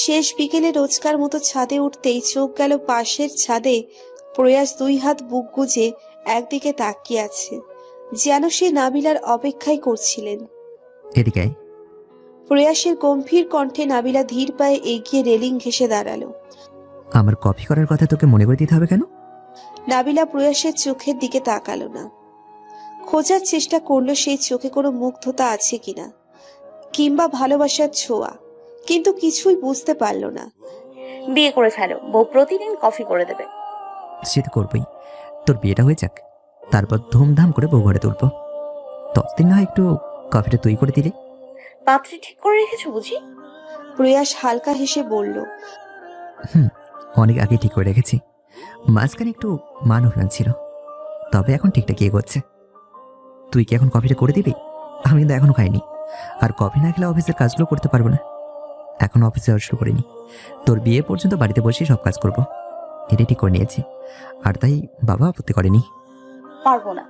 শেষ বিকেলে রোজকার মতো ছাদে উঠতেই চোখ গেল পাশের ছাদে প্রয়াস 2 হাত বুক গুজে একদিকে তাকিয়ে আছে, যেন সে নাবিলার অপেক্ষাই করছিলেন। এদিকে আয়। প্রয়াসের গম্ভীর কণ্ঠে নাবিলা ধীর পায়ে এগিয়ে রেলিং ঘেঁষে দাঁড়ালো। আমার কফি করার কথা তোকে মনে করে দিতে হবে কেন? নাবিলা প্রয়াসের চোখের দিকে তাকালো না, খোঁজার চেষ্টা করলো সেই চোখে কোনো মুগ্ধতা আছে কিনা, কিংবা ভালোবাসার ছোঁয়া, কিন্তু কিছুই বুঝতে পারল না। বিয়ে করে ফেলো, বউ প্রতিদিন কফি করে দেবে। সে তো করবই। তোর বিয়েটা হয়ে যাক, তারপর ধুমধাম করে বউ ঘরে তুলবো। ততদিন না হয় একটু কফিটা তুই করে দিলে। পাত্রী ঠিক করে রেখেছো বুঝি? প্রয়াস হালকা হেসে বলল, অনেক আগে ঠিক করে রেখেছি। মাঝখানে একটু মান অভিমান ছিল, তবে এখন ঠিকঠাক এগোচ্ছে। তুই কি এখন কফিটা করে দিবি? আমি কিন্তু এখনো খাইনি, আর কফি না খেলে অফিসের কাজগুলো করতে পারবো না। এখন অফিসে যাওয়া শুরু করিনি, তোর বিয়ে পর্যন্ত বাড়িতে বসেই সব কাজ করব, এটাই ঠিক করে নিয়েছি। আর তাই বাবা আপত্তি করেনি। পারবো না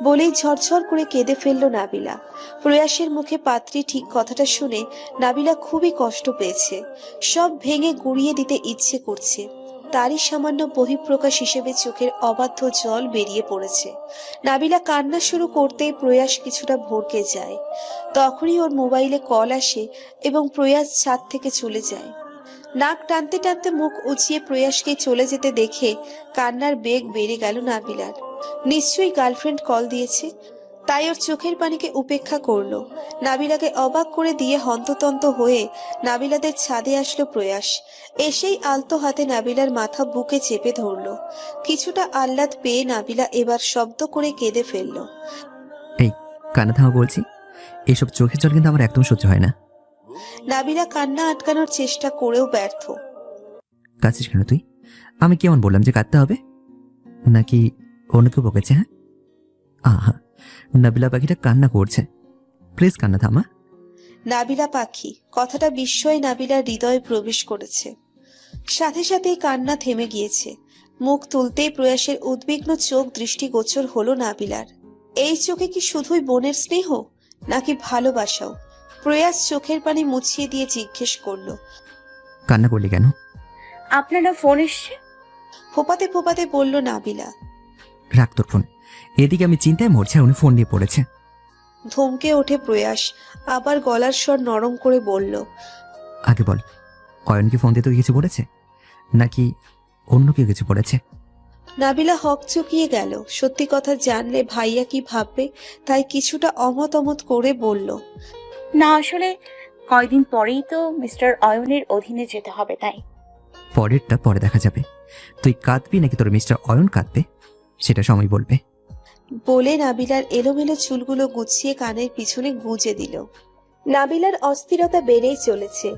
বলেই ঝরঝর করে কেঁদে ফেলল নাবিলা। প্রয়াসের মুখে পাত্রী ঠিক কথাটা শুনে নাবিলা খুবই কষ্ট পেয়েছে, সব ভেঙে গুড়িয়ে দিতে ইচ্ছে করছে। তারই সামান্য বহিঃপ্রকাশ হিসেবে চোখের অবাধ্য জল বেরিয়ে পড়েছে। নাবিলা কান্না শুরু করতেই প্রয়াস কিছুটা ভড়কে যায়। তখনই ওর মোবাইলে কল আসে এবং প্রয়াস ছাদ থেকে চলে যায়। নাক টানতে টানতে মুখ উঁচিয়ে প্রয়াসকে চলে যেতে দেখে কান্নার বেগ বেড়ে গেল নাবিলার। নিশ্চয়ই গার্লফ্রেন্ড কল দিয়েছে, তাই ওর চোখের পানিকে উপেক্ষা করলো। নাবিলাকে অবাক করে দিয়ে হন্ততন্ত হয়ে নাবিলাদের ছাদে আসলো প্রয়াস। এসেই আলতো হাতে নাবিলার মাথা বুকে চেপে ধরলো। কিছুটা আহ্লাদ পেয়ে নাবিলা এবার শব্দ করে কেঁদে ফেললো। এই কান্না থামা বলছি, এসব চোখের জল কিন্তু আমার একদম সহ্য হয় না। নাবিলা কান্না আটকানোর চেষ্টা করেও ব্যর্থ। কাঁদছিস কেন তুই? আমি কেমন বললাম যে কাঁদতে হবে? নাকি অন্য কেউ বকেছে? হ্যাঁ, আহা, নাবিলা পাখিটা কান্না করছে, প্লিজ কান্না থামা। নাবিলা পাখি কথাটা বিস্ময়ে নাবিলার হৃদয়ে প্রবেশ করেছে। সাথে সাথেই কান্না থেমে গিয়েছে। মুখ তুলতেই প্রয়াসের উদ্বিগ্ন চোখ দৃষ্টিগোচর হলো নাবিলার। এই চোখে কি শুধুই বোনের স্নেহ, নাকি ভালোবাসাও? প্রয়াস চোখের পানি মুছিয়ে দিয়ে জিজ্ঞেস করলো, কান্না করলি কেন? আপনারা ফোন এসছে। ফোপাতে ফোপাতে বলল নাবিলা। রাখ তোর ফোন, এদিকে আমি চিন্তায় মরছি, উনি ফোন নিয়ে পড়েছে। ধমকে ওঠে প্রয়াস, আবার গলার স্বর নরম করে বলল, আগে বল, অয়ন কি ফোন দিয়ে তোকে কিছু বলেছে, নাকি অন্য কেউ কিছু বলেছে? নাবিলা হক চুকিয়ে গেল। সত্যি কথা জানলে ভাইয়া কি ভাববে, তাই কিছুটা অমত অমত করে বলল, না আসলে কয়দিন পরেই তো মিস্টার অয়নের অধীনে যেতে হবে, তাই। পরেরটা পরে দেখা যাবে। তুই কাঁদবি নাকি তোর মিস্টার অয়ন কাঁদবে, সেটা সময় বলবে। বলে নাবিলার এলোমেলো চুলগুলো গুছিয়ে কানের পিছনে গুজে দিল। নাবিলার অস্থিরতা বেড়েই চলেছে।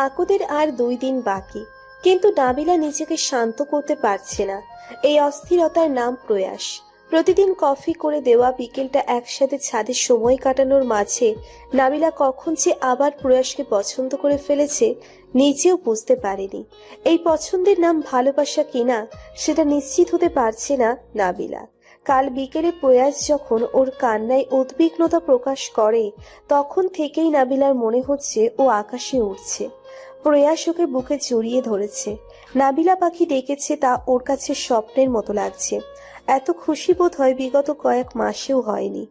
আকুদের আর 2 দিন বাকি, কিন্তু নাবিলা নিজেকে শান্ত করতে পারছে না। এই অস্থিরতার নাম প্রয়াস। প্রতিদিন কফি করে দেওয়া বিকেলটা একসাথে ছাদে সময় কাটানোর মাঝে নাবিলা কখন যে আবার প্রয়াসকে পছন্দ করে ফেলেছে নিজেও বুঝতে পারেনি। এই পছন্দের নাম ভালোবাসা কিনা সেটা নিশ্চিত হতে পারছে না নাবিলা। কাল বিকেলে প্রয়াস যখন ওর কান্নায় উদ্বিগ্নতা প্রকাশ করে, তখন থেকেই নাবিলার মনে হচ্ছে ও আকাশে উঠছে। প্রয়াস ওকে বুকে জড়িয়ে ধরেছে। নাবিলা পাখি ডেকেছে, তা ওর কাছে স্বপ্নের মতো লাগছে। এত খুশি বোধ হয় বিগত কয়েক মাসেও হয়নি।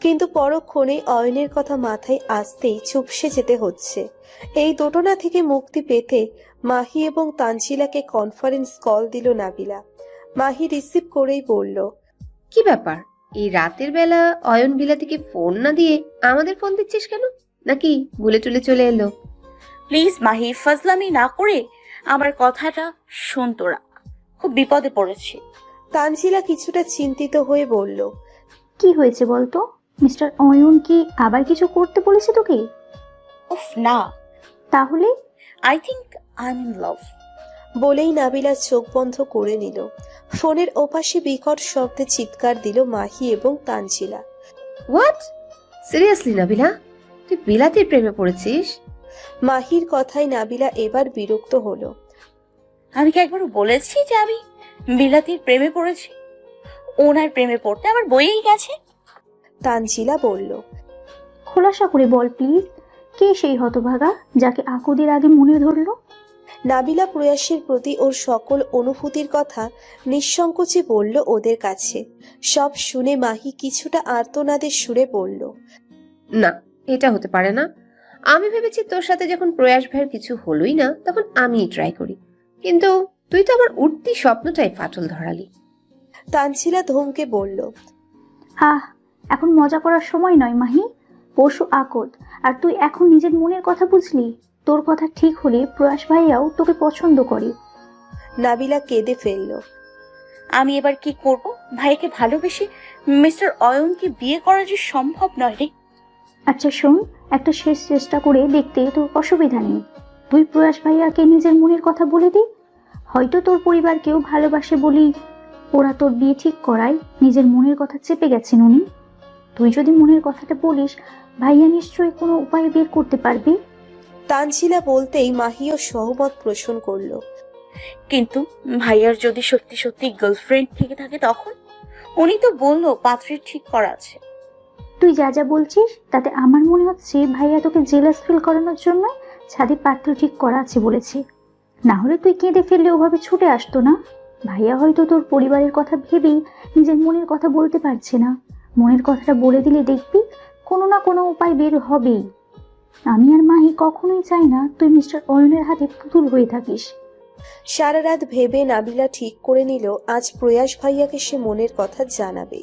কিন্তু পরক্ষণে অয়নের কথা মাথায় আসতেই চুপসে যেতে হচ্ছে। এই দোটনা থেকে মুক্তি পেতে মাহি এবং তানজিলাকে কনফারেন্স কল দিল নাবিলা। মাহি রিসিভ করেই বলল, কি ব্যাপার, এই রাতের বেলা অয়ন বিলাতিকে ফোন না দিয়ে আমাদের ফোন দিচ্ছিস কেন? নাকি ভুলে টুলে চলে এলো? প্লিজ মাহি, ফাজলামি না করে আমার কথাটা শোন, তোরা খুব বিপদে পড়েছি। তানজিলা কিছুটা চিন্তিত হয়ে বলল, কি হয়েছে বলতো? মিস্টার অয়ন কি আবার কিছু করতে বলেছে তোকে? উফ না, তাহলে? I think I am in love. বলেই নাবিলা চোখ বন্ধ করে নিল। ফোনের ওপাশে বিকট শব্দে চিৎকার দিল মাহি এবং তানজিলা। হোয়াট? সিরিয়াসলি নাবিলা, তুই বিলাতির প্রেমে পড়েছিস? মাহির কথায় নাবিলা এবার বিরক্ত হলো। আমি কি একবার বলেছি যে আমি বিলাতির প্রেমে পড়েছি? ওনার প্রেমে পড়তে আমার বইয়েই গেছে। তানজিলা বলল, খোলাসা করে বল প্লিজ, কে সেই হতভাগা যাকে আকুদের আগে মনে ধরলো? নাবিলা প্রয়াসের প্রতি ওর সকল অনুভূতির কথা নিঃসংকোচে বলল ওদের কাছে। সব শুনে মাহি কিছুটা আর্তনাদের সুরে বলল, না, এটা হতে পারে না। আমি ভেবেছি তোর সাথে যখন প্রয়াস ভাইয়ের কিছু হলোই না তখন আমিই ট্রাই করি, কিন্তু তুই তো আমার উঠতি স্বপ্নটাই ফাটল ধরালি। তানছিলা ধমকে বলল, আহ, এখন মজা করার সময় নয় মাহি। পরশু আকদ, আর তুই এখন নিজের মনের কথা বুঝলি? তোর কথা ঠিক হলে প্রয়াস ভাইয়াও তোকে পছন্দ করে। নাবিলা কেঁদে ফেলল। আমি এবার কি করব? ভাইকে ভালোবেসে মিস্টার অয়নকে বিয়ে করা যে সম্ভব নয় রে। আচ্ছা শোন, একটা শেষ চেষ্টা করে দেখতে তোর অসুবিধা নেই। তুই প্রয়াস ভাইয়াকে নিজের মনের কথা বলে দে। হয়তো তোর পরিবারকেও ভালোবাসে বলি ওরা তোর বিয়ে ঠিক করায় নিজের মনের কথা চেপে গেছেন উনি। তুই যদি মনের কথাটা বলিস, ভাইয়া নিশ্চয়ই কোনো উপায় বের করতে পারবি। তানছিলা বলতেই মাহিও সহমত পোষণ করলো। কিন্তু ভাইয়ার যদি সত্যি সত্যি গার্লফ্রেন্ড থেকে থাকে তখন? উনি তো বললো পাত্রের ঠিক করা আছে। তুই যা যা বলছিস তাতে আমার মনে হচ্ছে ভাইয়া তোকে জেলাস ফিল করানোর জন্য ছাদে পাত্র ঠিক করা আছে বলেছে। না হলে তুই কেঁদে ফেললে ওভাবে ছুটে আসতো না। ভাইয়া হয়তো তোর পরিবারের কথা ভেবেই নিজের মনের কথা বলতে পারছে না। মনের কথাটা বলে দিলে দেখবি কোনো না কোনো উপায় বের হবেই। আমি আর মাহি কখনোই চাই না তুই মিস্টার অয়নের হাতে পুতুল হয়ে থাকিস। সারা রাত ভেবে নাবিলা ঠিক করে নিল আজ প্রয়াস ভাইয়াকে সে মনের কথা জানাবে।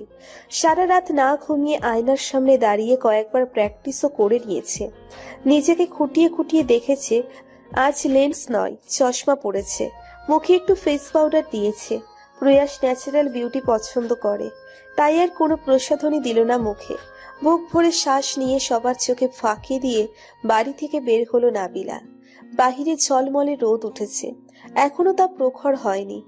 সারা রাত না ঘুমিয়ে আয়নার সামনে দাঁড়িয়ে কয়েকবার প্র্যাকটিসও করে নিয়েছে। নিজেকে খুঁটিয়ে খুঁটিয়ে দেখেছে আজ লেন্স নয় চশমা পড়েছে, মুখে একটু ফেস পাউডার দিয়েছে। প্রয়াস ন্যাচারাল বিউটি পছন্দ করে, তাই আর কোনো প্রসাধনী দিল না মুখে। বুক ভরে শ্বাস নিয়ে সবার চোখে ফাঁকি দিয়ে বাড়ি থেকে বের হলো নাবিলা। বাহিরে ঝলমলে রোদ উঠেছে, এখনো তা প্রখর হয়নি।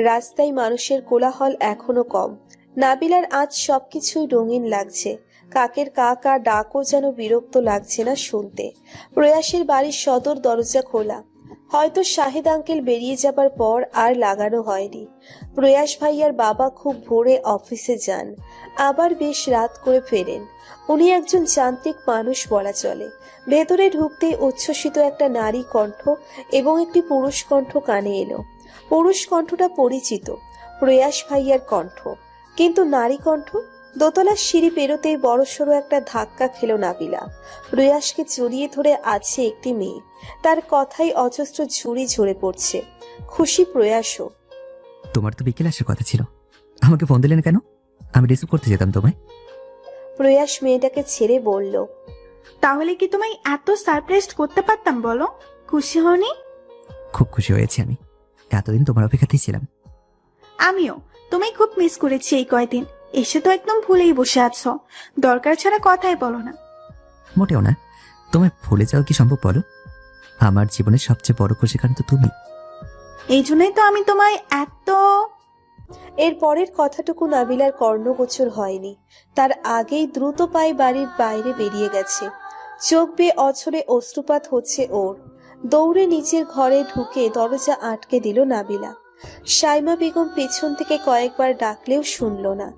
রাস্তায় মানুষের কোলাহল এখনো কম। নাবিলার আজ সবকিছুই রঙিন লাগছে। কাকের কা কা ডাকও যেন বিরক্ত লাগছে না শুনতে। প্রয়াসের বাড়ির সদর দরজা খোলা, হয়তো শাহেদ আঙ্কেল বেরিয়ে যাবার পর আর লাগানো হয়নি। প্রয়াস ভাইয়ার বাবা খুব ভোরে অফিসে যান, আবার বেশ রাত করে ফেরেন। উনি একজন যান্ত্রিক মানুষ বলা চলে। ভেতরে ঢুকতেই উচ্ছ্বসিত একটা নারী কণ্ঠ এবং একটি পুরুষ কণ্ঠ কানে এলো। পুরুষ কণ্ঠটা পরিচিত, প্রয়াস ভাইয়ার কণ্ঠ, কিন্তু নারী কণ্ঠ। দোতলার সিঁড়ি পেরোতেই বড়সড় একটা ধাক্কা খেলো নাবিলা। প্রয়াসকে জড়িয়ে ধরে আছে একটি মেয়ে, তার কথাই অজস্র ঝুড়ি ঝরে পড়ছে। খুশি প্রয়াসও। তোমার তো বিকেলে আসার কথা ছিল, আমাকে ফোন দিলেন কেন? আমি রিসিভ করতে যেতাম তোমায়। প্রয়াস মেয়েটাকে ছেড়ে বলল, তাহলে কি তোমায় এত সারপ্রাইজ করতে পারতাম বলো? খুশি হওনি? খুব খুশি হয়েছি আমি, এতদিন তোমার অপেক্ষাতেই ছিলাম। আমিও তোমায় খুব মিস করেছি এই কয়দিন। এসে তো একদম ভুলেই বসে আছো, দরকার ছাড়া কথাই বলো না। মোটেও না, তোমায় ভুলে যাওয়া কি সম্ভব বলো? আমার জীবনের সবচেয়ে বড় খুশি কারণ তো তুমি। এই জন্যই তো আমি তোমায় এত। এর পরের কথাটুকু নাবিলার কর্ণগোচর হয়নি, তার আগেই দ্রুত পায়ে বাড়ির বাইরে বেরিয়ে গেছে। চোখ বেয়ে অঝরে অশ্রুপাত হচ্ছে ওর। দৌড়ে নিচের ঘরে ঢুকে দরজা আটকে দিল নাবিলা। সাইমা বেগম পেছন থেকে কয়েকবার ডাকলেও শুনল না।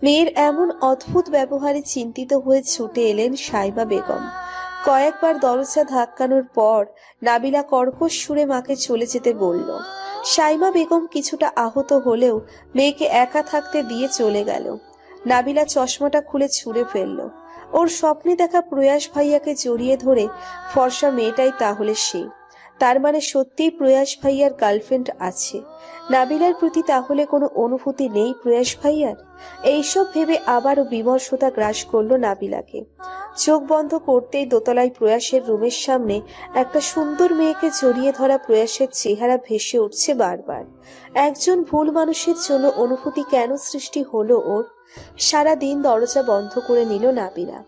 মেয়ের এমন অদ্ভুত ব্যবহারে চিন্তিত হয়ে ছুটে এলেন সাইমা বেগম। কয়েকবার দরজা ধাক্কানোর পর নাবিলা কর্কশ সুরে মাকে চলে যেতে বলল। সাইমা বেগম কিছুটা আহত হলেও মেয়েকে একা থাকতে দিয়ে চলে গেল। নাবিলা চশমাটা খুলে ছুঁড়ে ফেলল। ওর স্বপ্নে দেখা প্রয়াস ভাইয়াকে জড়িয়ে ধরে ফর্সা মেয়েটাই তাহলে সে। তার মানে সত্যিই প্রয়াস ভাইয়ার গার্লফ্রেন্ড আছে। নাবিলার প্রতি তাহলে কোনো অনুভূতি নেই প্রয়াস ভাইয়ার? এইসব ভেবে আবারও বিমর্ষতা গ্রাস করলো নাবিলাকে। চোখ বন্ধ করতেই দোতলায় প্রয়াসের রুমের সামনে একটা সুন্দর মেয়েকে জড়িয়ে ধরা প্রয়াসের চেহারা ভেসে উঠছে বারবার। একজন ভুল মানুষের জন্য অনুভূতি কেন সৃষ্টি হলো ওর? সারাদিন দরজা বন্ধ করে নিল নাবিলা।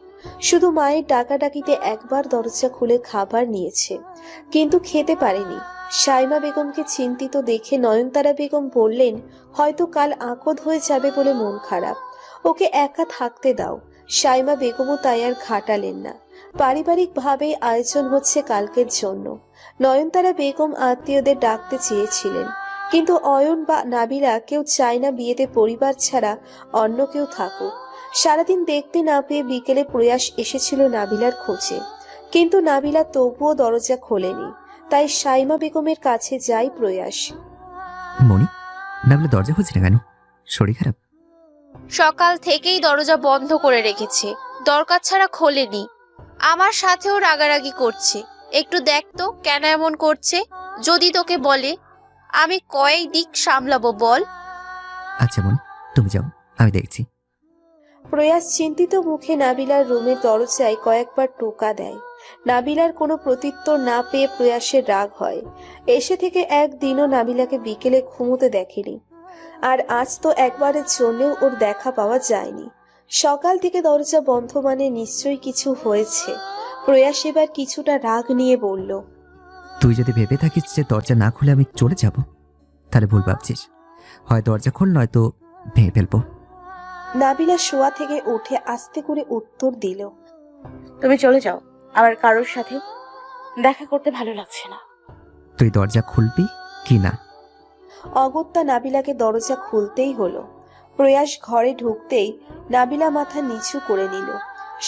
শুধু মায়ের ডাকাডাকিতে একবার দরজা খুলে খাবার নিয়েছে, কিন্তু খেতে পারেনি। সাইমা বেগমকে চিন্তিত দেখে নয়নতারা বেগম বললেন, হয়তো কাল আকদ হয়ে যাবে বলে মন খারাপ, ওকে একা থাকতে দাও। সাইমা বেগমও তাই আর ঘাটালেন না। পারিবারিক ভাবে আয়োজন হচ্ছে কালকের জন্য। নয়নতারা বেগম আত্মীয়দের ডাকতে চেয়েছিলেন, কিন্তু অয়ন বা নাবিলা কেউ চায় না বিয়েতে পরিবার ছাড়া অন্য কেউ থাকুক। সারাদিন দেখতে না পেয়ে বিকেলে প্রয়াস এসেছিল নাবিলার খোঁজে। কিন্তু নাবিলা তবুও দরজা খোলেনি। তাই সাইমা বেগমের কাছে যায় প্রয়াস। মনি, নাবলে দরজা খুলছি না কেন? শরীর খারাপ? সকাল থেকেই দরজা বন্ধ করে রেখেছে, দরকার ছাড়া খোলেনি। আমার সাথেও রাগারাগি করছে। একটু দেখ তো কেন এমন করছে। যদি তোকে বলে আমি কয়েক দিক সামলাবো বল। আচ্ছা মনি, তুমি যাও, আমি দেখছি। প্রয়াস চিন্তিত মুখে নাবিলার রুমের দরজায় কয়েকবার টোকা দেয়। নাবিলার কোনো প্রত্যুত্তর না পেয়ে প্রয়াসের রাগ হয়। এসে থেকে একদিনও নাবিলাকে বিকেলে ঘুমোতে দেখেনি। আর আজ তো একবারের জন্যও ওর দেখা পাওয়া যায়নি। সকাল থেকে দরজা বন্ধ মানে নিশ্চয়ই কিছু হয়েছে। প্রয়াস এবার কিছুটা রাগ নিয়ে বলল, তুই যদি ভেবে থাকিস যে দরজা না খুলে আমি চলে যাব, তাহলে ভুল ভাবছিস। হয় দরজা খোল, নয়তো ভেঙে ফেলবো। নাবিলা শোয়া থেকে উঠে আস্তে করে উত্তর দিল, তুমি চলে যাও, আমার কারোর সাথে দেখা করতে ভালো লাগছে না। তুই দরজা খুলবি কি না? অগত্যা নাবিলাকে দরজা খুলতেই হলো। প্রয়াস ঘরে ঢুকতেই নাবিলা মাথা নিচু করে নিল।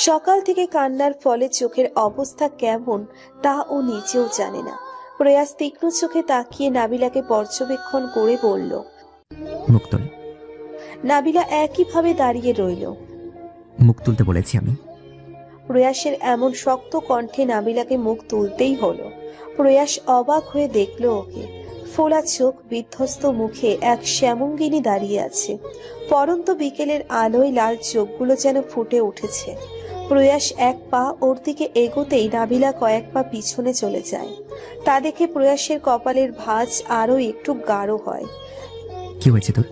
সকাল থেকে কান্নার ফলে চোখের অবস্থা কেমন তা ও নিজেও জানে না। প্রয়াস তীক্ষ্ণ চোখে তাকিয়ে নাবিলাকে পর্যবেক্ষণ করে বলল। মুখ তোল। নাবিলা একইভাবে দাঁড়িয়ে রইল। মুখ তুলতে বলেছি আমি। প্রয়াসের এমন শক্ত কণ্ঠে নাবিলাকে মুখ তুলতেই হলো। প্রয়াস অবাক হয়ে দেখল ওকে। ফোলা চোখ, বিধ্বস্ত মুখে এক শ্যামঙ্গিনী দাঁড়িয়ে আছে। পরন্ত বিকেলের আলোয় লাল চোখগুলো যেন ফুটে উঠেছে। প্রয়াস এক পা ওর দিকে এগোতেই নাবিলা কয়েক পা পিছনে চলে যায়। তা দেখে প্রয়াসের কপালের ভাঁজ আরো একটু গাঢ় হয়। কি হয়েছে তোর?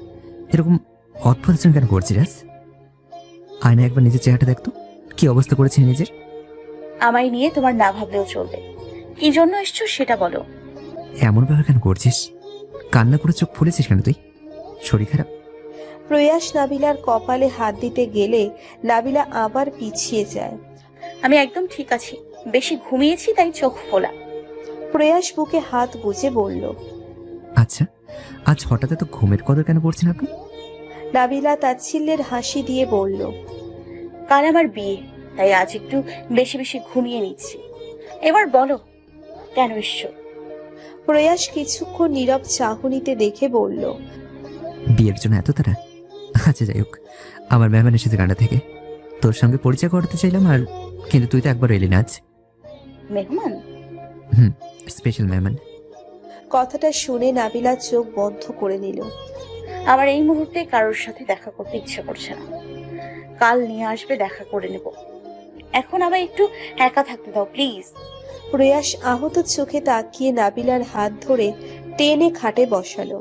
এরকম অদ্ভুত আচরণ কেন করছিস? আয়না একবার নিজের চেহারাটা দেখতো, কি অবস্থা করেছিস নিজের। আমায় নিয়ে তোমার না ভাবলেও চলবে। কি জন্য এসছো সেটা বলো। এমন ব্যবহার কেন করছিস? কান্না করে চোখ ফুলেছিস কেন তুই? শরীর খারাপ? প্রয়াস নাবিলার কপালে হাত দিতে গেলে নাবিলা আবার পিছিয়ে যায়। আমি একদম ঠিক আছি, বেশি ঘুমিয়েছি তাই চোখ ফোলা। প্রয়াস বুকে হাত গুজে বলল। আচ্ছা, আজ হঠাৎ এত ঘুমের কদর কেন পড়ছেন আপনি? নাবিলা তাচ্ছিল্যের হাসি দিয়ে বলল, কাল আমার বিয়ে, তাই আজ একটু বেশি বেশি ঘুমিয়ে নিচ্ছি। এবার বলো কেন এসছো। প্রয়াস কিছুক্ষণ নীরব চাহনিতে দেখে বলল, বিয়ের জন্য এত তারা? আচ্ছা যাই হোক, আমার মেহমান এসেছে কানাডা থেকে, তোর সঙ্গে পরিচয় করতে চাইলাম, আর কিন্তু তুই তো একবার এলি না আজ। মেহমান? স্পেশাল মেহমান। কথাটা শুনে নাবিলা চোখ বন্ধ করে নিল। আমার এই মুহূর্তে কারোর সাথে দেখা করতে ইচ্ছে করছে না। কাল নিয়ে আসবে, দেখা করে নেব। এখন আমায় একটু একা থাকতে দাও প্লিজ। প্রয়াস আহত চোখে তাকিয়ে নাবিলার হাত ধরে টেনে খাটে বসালো।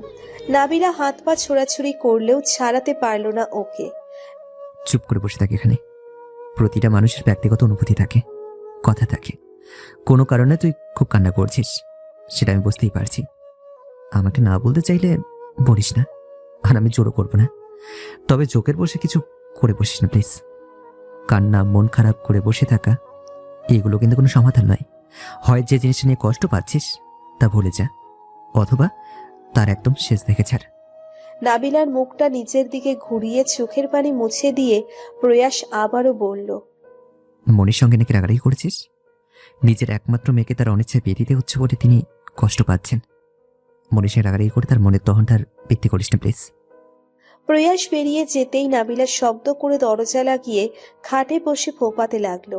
নাবিলা হাত পা ছোড়াছুড়ি করলেও ছাড়াতে পারল না ওকে। চুপ করে বসে থাকে এখানে। প্রতিটা মানুষের ব্যক্তিগত অনুভূতি থাকে, কথা থাকে। কোনো কারণে তুই খুব কান্না করছিস, সেটা আমি বুঝতেই পারছি। আমাকে না বলতে চাইলে বলিস না, আর আমি জোরও করবো না। তবে চোখের বসে কিছু করে বসিস না প্লিজ। কান্না, মন খারাপ করে বসে থাকা, এগুলো কিন্তু কোনো সমাধান নয়। হয় যে জিনিসটা নিয়ে কষ্ট পাচ্ছিস তা ভুলে যা, অথবা তার একদম শেষ দেখে ছাড়। নাবিলার মুখটা নিচের দিকে ঘুরিয়ে চোখের পানি মুছে দিয়ে প্রয়াস আবারও বলল, মনির সঙ্গে নাকি রাগারাগি করেছিস? নিজের একমাত্র মেয়েকে তার অনিচ্ছায় বিয়ে দিতে হচ্ছে বলে তিনি কষ্ট পাচ্ছেন। মনির সঙ্গে রাগারাগি করে তার মনের দহনটার বৃদ্ধি করিস না প্লিজ। প্রয়াস বেরিয়ে যেতেই নাবিলা শব্দ করে দরজা লাগিয়ে খাটে বসে ফোপাতে লাগলো।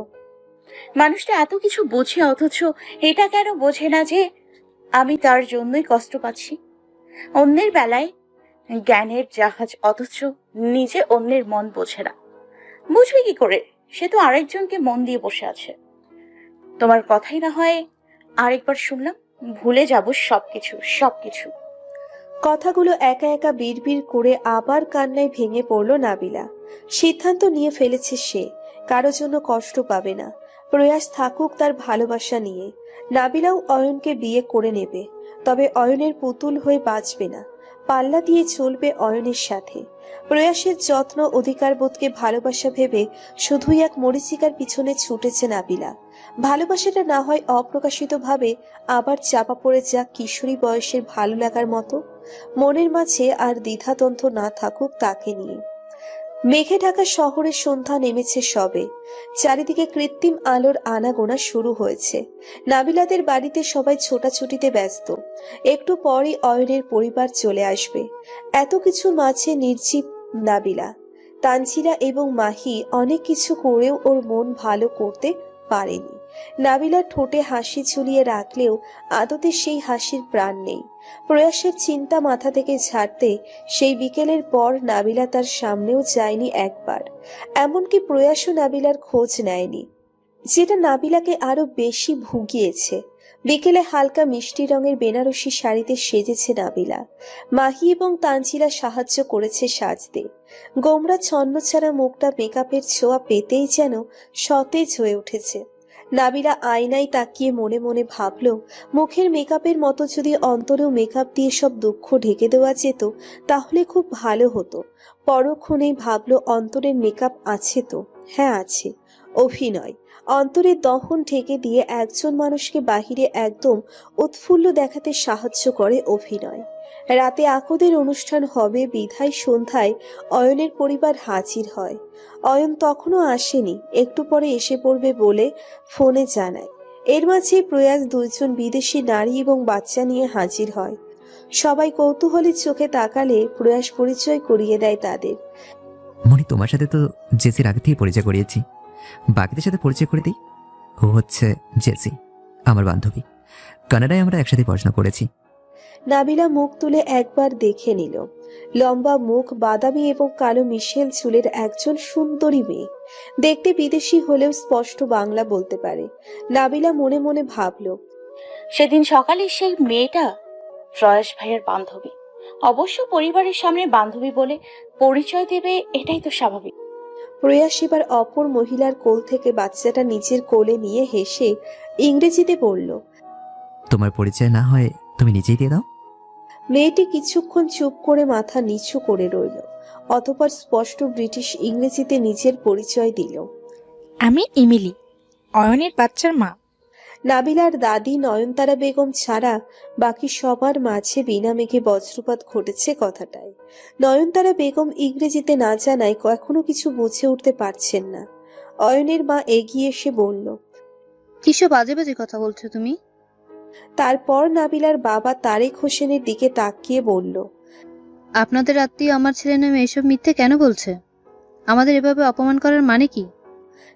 মানুষটা এত কিছু বোঝে অথচ এটা কেন বোঝে না যে আমি তার জন্যই কষ্ট পাচ্ছি। অন্যের বেলায় জ্ঞানের জাহাজ, অথচ নিজে অন্যের মন বোঝে না। বুঝবে কি করে? সে তো আরেকজনকে মন দিয়ে বসে আছে। তোমার কথাই না হয় আরেকবার শুনলাম, ভুলে যাব সবকিছু সবকিছু। কথাগুলো একা একা বিড়বিড় করে আবার কান্নায় ভেঙে পড়ল নাবিলা। সিদ্ধান্ত নিয়ে ফেলেছে সে কারো জন্য কষ্ট পাবে না। প্রয়াস থাকুক তার ভালোবাসা নিয়ে। নাবিলাও অয়নকে বিয়ে করে নেবে, তবে অয়নের পুতুল হয়ে বাঁচবে না, পাল্লা দিয়ে চলবে অয়নের সাথে। প্রয়াসের যত্ন, অধিকারবোধকে ভালোবাসা ভেবে শুধুই এক মরীচিকার পিছনে ছুটেছে নাবিলা। ভালোবাসাটা না হয় অপ্রকাশিত ভাবে আবার চাপা পড়ে যাক কিশোরী বয়সের ভালো লাগার মতো। মনের মাঝে আর দ্বিধাদ্বন্দ্ব না থাকুক তাকে নিয়ে। মেঘে ঢাকা শহরের সন্ধ্যা নেমেছে সবে। চারিদিকে কৃত্রিম আলোর আনাগোনা শুরু হয়েছে। নাবিলাদের বাড়িতে সবাই ছোটাছুটিতে ব্যস্ত। একটু পরই অয়নের পরিবার চলে আসবে। এত কিছু মাঝে নির্জীব নাবিলা, তানজিলা এবং মাহি অনেক কিছু করেও ওর মন ভালো করতে পারেনি। নাবিলার ঠোঁটে হাসি ঝুলিয়ে রাখলেও আদতে সেই হাসির প্রাণ নেই। প্রয়াসের চিন্তা মাথা থেকে ঝাড়তে সেই বিকেলের পর নাবিলা তার সামনেও যায়নি একবার। এমনকি প্রয়াসও নাবিলার খোঁজ নেয়নি, যেটা নাবিলাকে আরো বেশি ভুগিয়েছে। বিকেলে হালকা মিষ্টি রঙের বেনারসি শাড়িতে সেজেছে নাবিলা। মাহি এবং তানজিলা সাহায্য করেছে সাজতে। গোমরা ছন্নছাড়া মুখটা মেকআপের ছোঁয়া পেতেই যেন সতেজ হয়ে উঠেছে। নাবিলা আয়নায় তাকিয়ে মনে মনে ভাবল, মুখের মেকআপের মতো যদি অন্তরেও মেকআপ দিয়ে সব দুঃখ ঢেকে দেওয়া যেত তাহলে খুব ভালো হতো। পরক্ষণেই ভাবল, অন্তরের মেকআপ আছে তো? হ্যাঁ আছে, অভিনয়। অন্তরের দহন ঢেকে দিয়ে একজন মানুষকে বাহিরে একদম উৎফুল্ল দেখাতে সাহায্য করে অভিনয়। রাতে আকদের অনুষ্ঠান হবে বিধায় সন্ধ্যায় অয়নের পরিবার হাজির হয়। অয়ন তখনও আসেনি, একটু পরে এসে পড়বে বলে ফোনে জানায়। এর মাঝে প্রয়াস দুইজন বিদেশি নারী এবং বাচ্চা নিয়ে হাজির হয়। সবাই কৌতূহলী চোখে তাকালে প্রয়াস পরিচয় করিয়ে দেয় তাদের। মনি, তোমার সাথে তো জেসির আগে থেকে পরিচয় করিয়েছি, বাকিদের সাথে পরিচয় করে দিই। ও হচ্ছে জেসি, আমার বান্ধবী। কানাডায় আমরা একসাথে পড়াশোনা করেছি। নাবিলা মুখ তুলে একবার দেখে নিল। লম্বা মুখ, বাদামি এবং কালো মিশেল চুলের একজন সুন্দরী মেয়ে। দেখতে বিদেশি হলেও স্পষ্ট বাংলা বলতে পারে। নাবিলা মনে মনে ভাবল, সেদিন সকালে সেই মেয়েটা প্রয়াস ভাইয়ের বান্ধবী। অবশ্য পরিবারের সামনে বান্ধবী বলে পরিচয় দেবে, এটাই তো স্বাভাবিক। প্রয়াস এবার অপর মহিলার কোল থেকে বাচ্চাটা নিজের কোলে নিয়ে হেসে ইংরেজিতে বলল। তোমার পরিচয় না হয় তুমি নিজেই দিয়ে দাও। মেয়েটি কিছুক্ষণ চুপ করে মাথা নিচু করে রইল, অতঃপর স্পষ্ট ব্রিটিশ ইংরেজিতে নিজের পরিচয় দিল। আমি ইমিলি, অয়নের বাচ্চার মা। নাবিলার দাদি নয়নতারা বেগম ছাড়া বাকি সবার মাঝে বিনা মেঘে বজ্রপাত ঘটেছে কথাটায়। নয়নতারা বেগম ইংরেজিতে না জানায় এখনো কিছু বুঝে উঠতে পারছেন না। অয়নের মা এগিয়ে এসে বলল, কিসব বাজে বাজে কথা বলছো তুমি? তারপর নাবিলার বাবা তারেক হোসেনের দিকে তাকিয়ে বলল, আপনাদের আত্মীয় আমার ছেলে নামে এসব মিথ্যে কেন বলছে? আমাদের এভাবে অপমান করার মানে কি?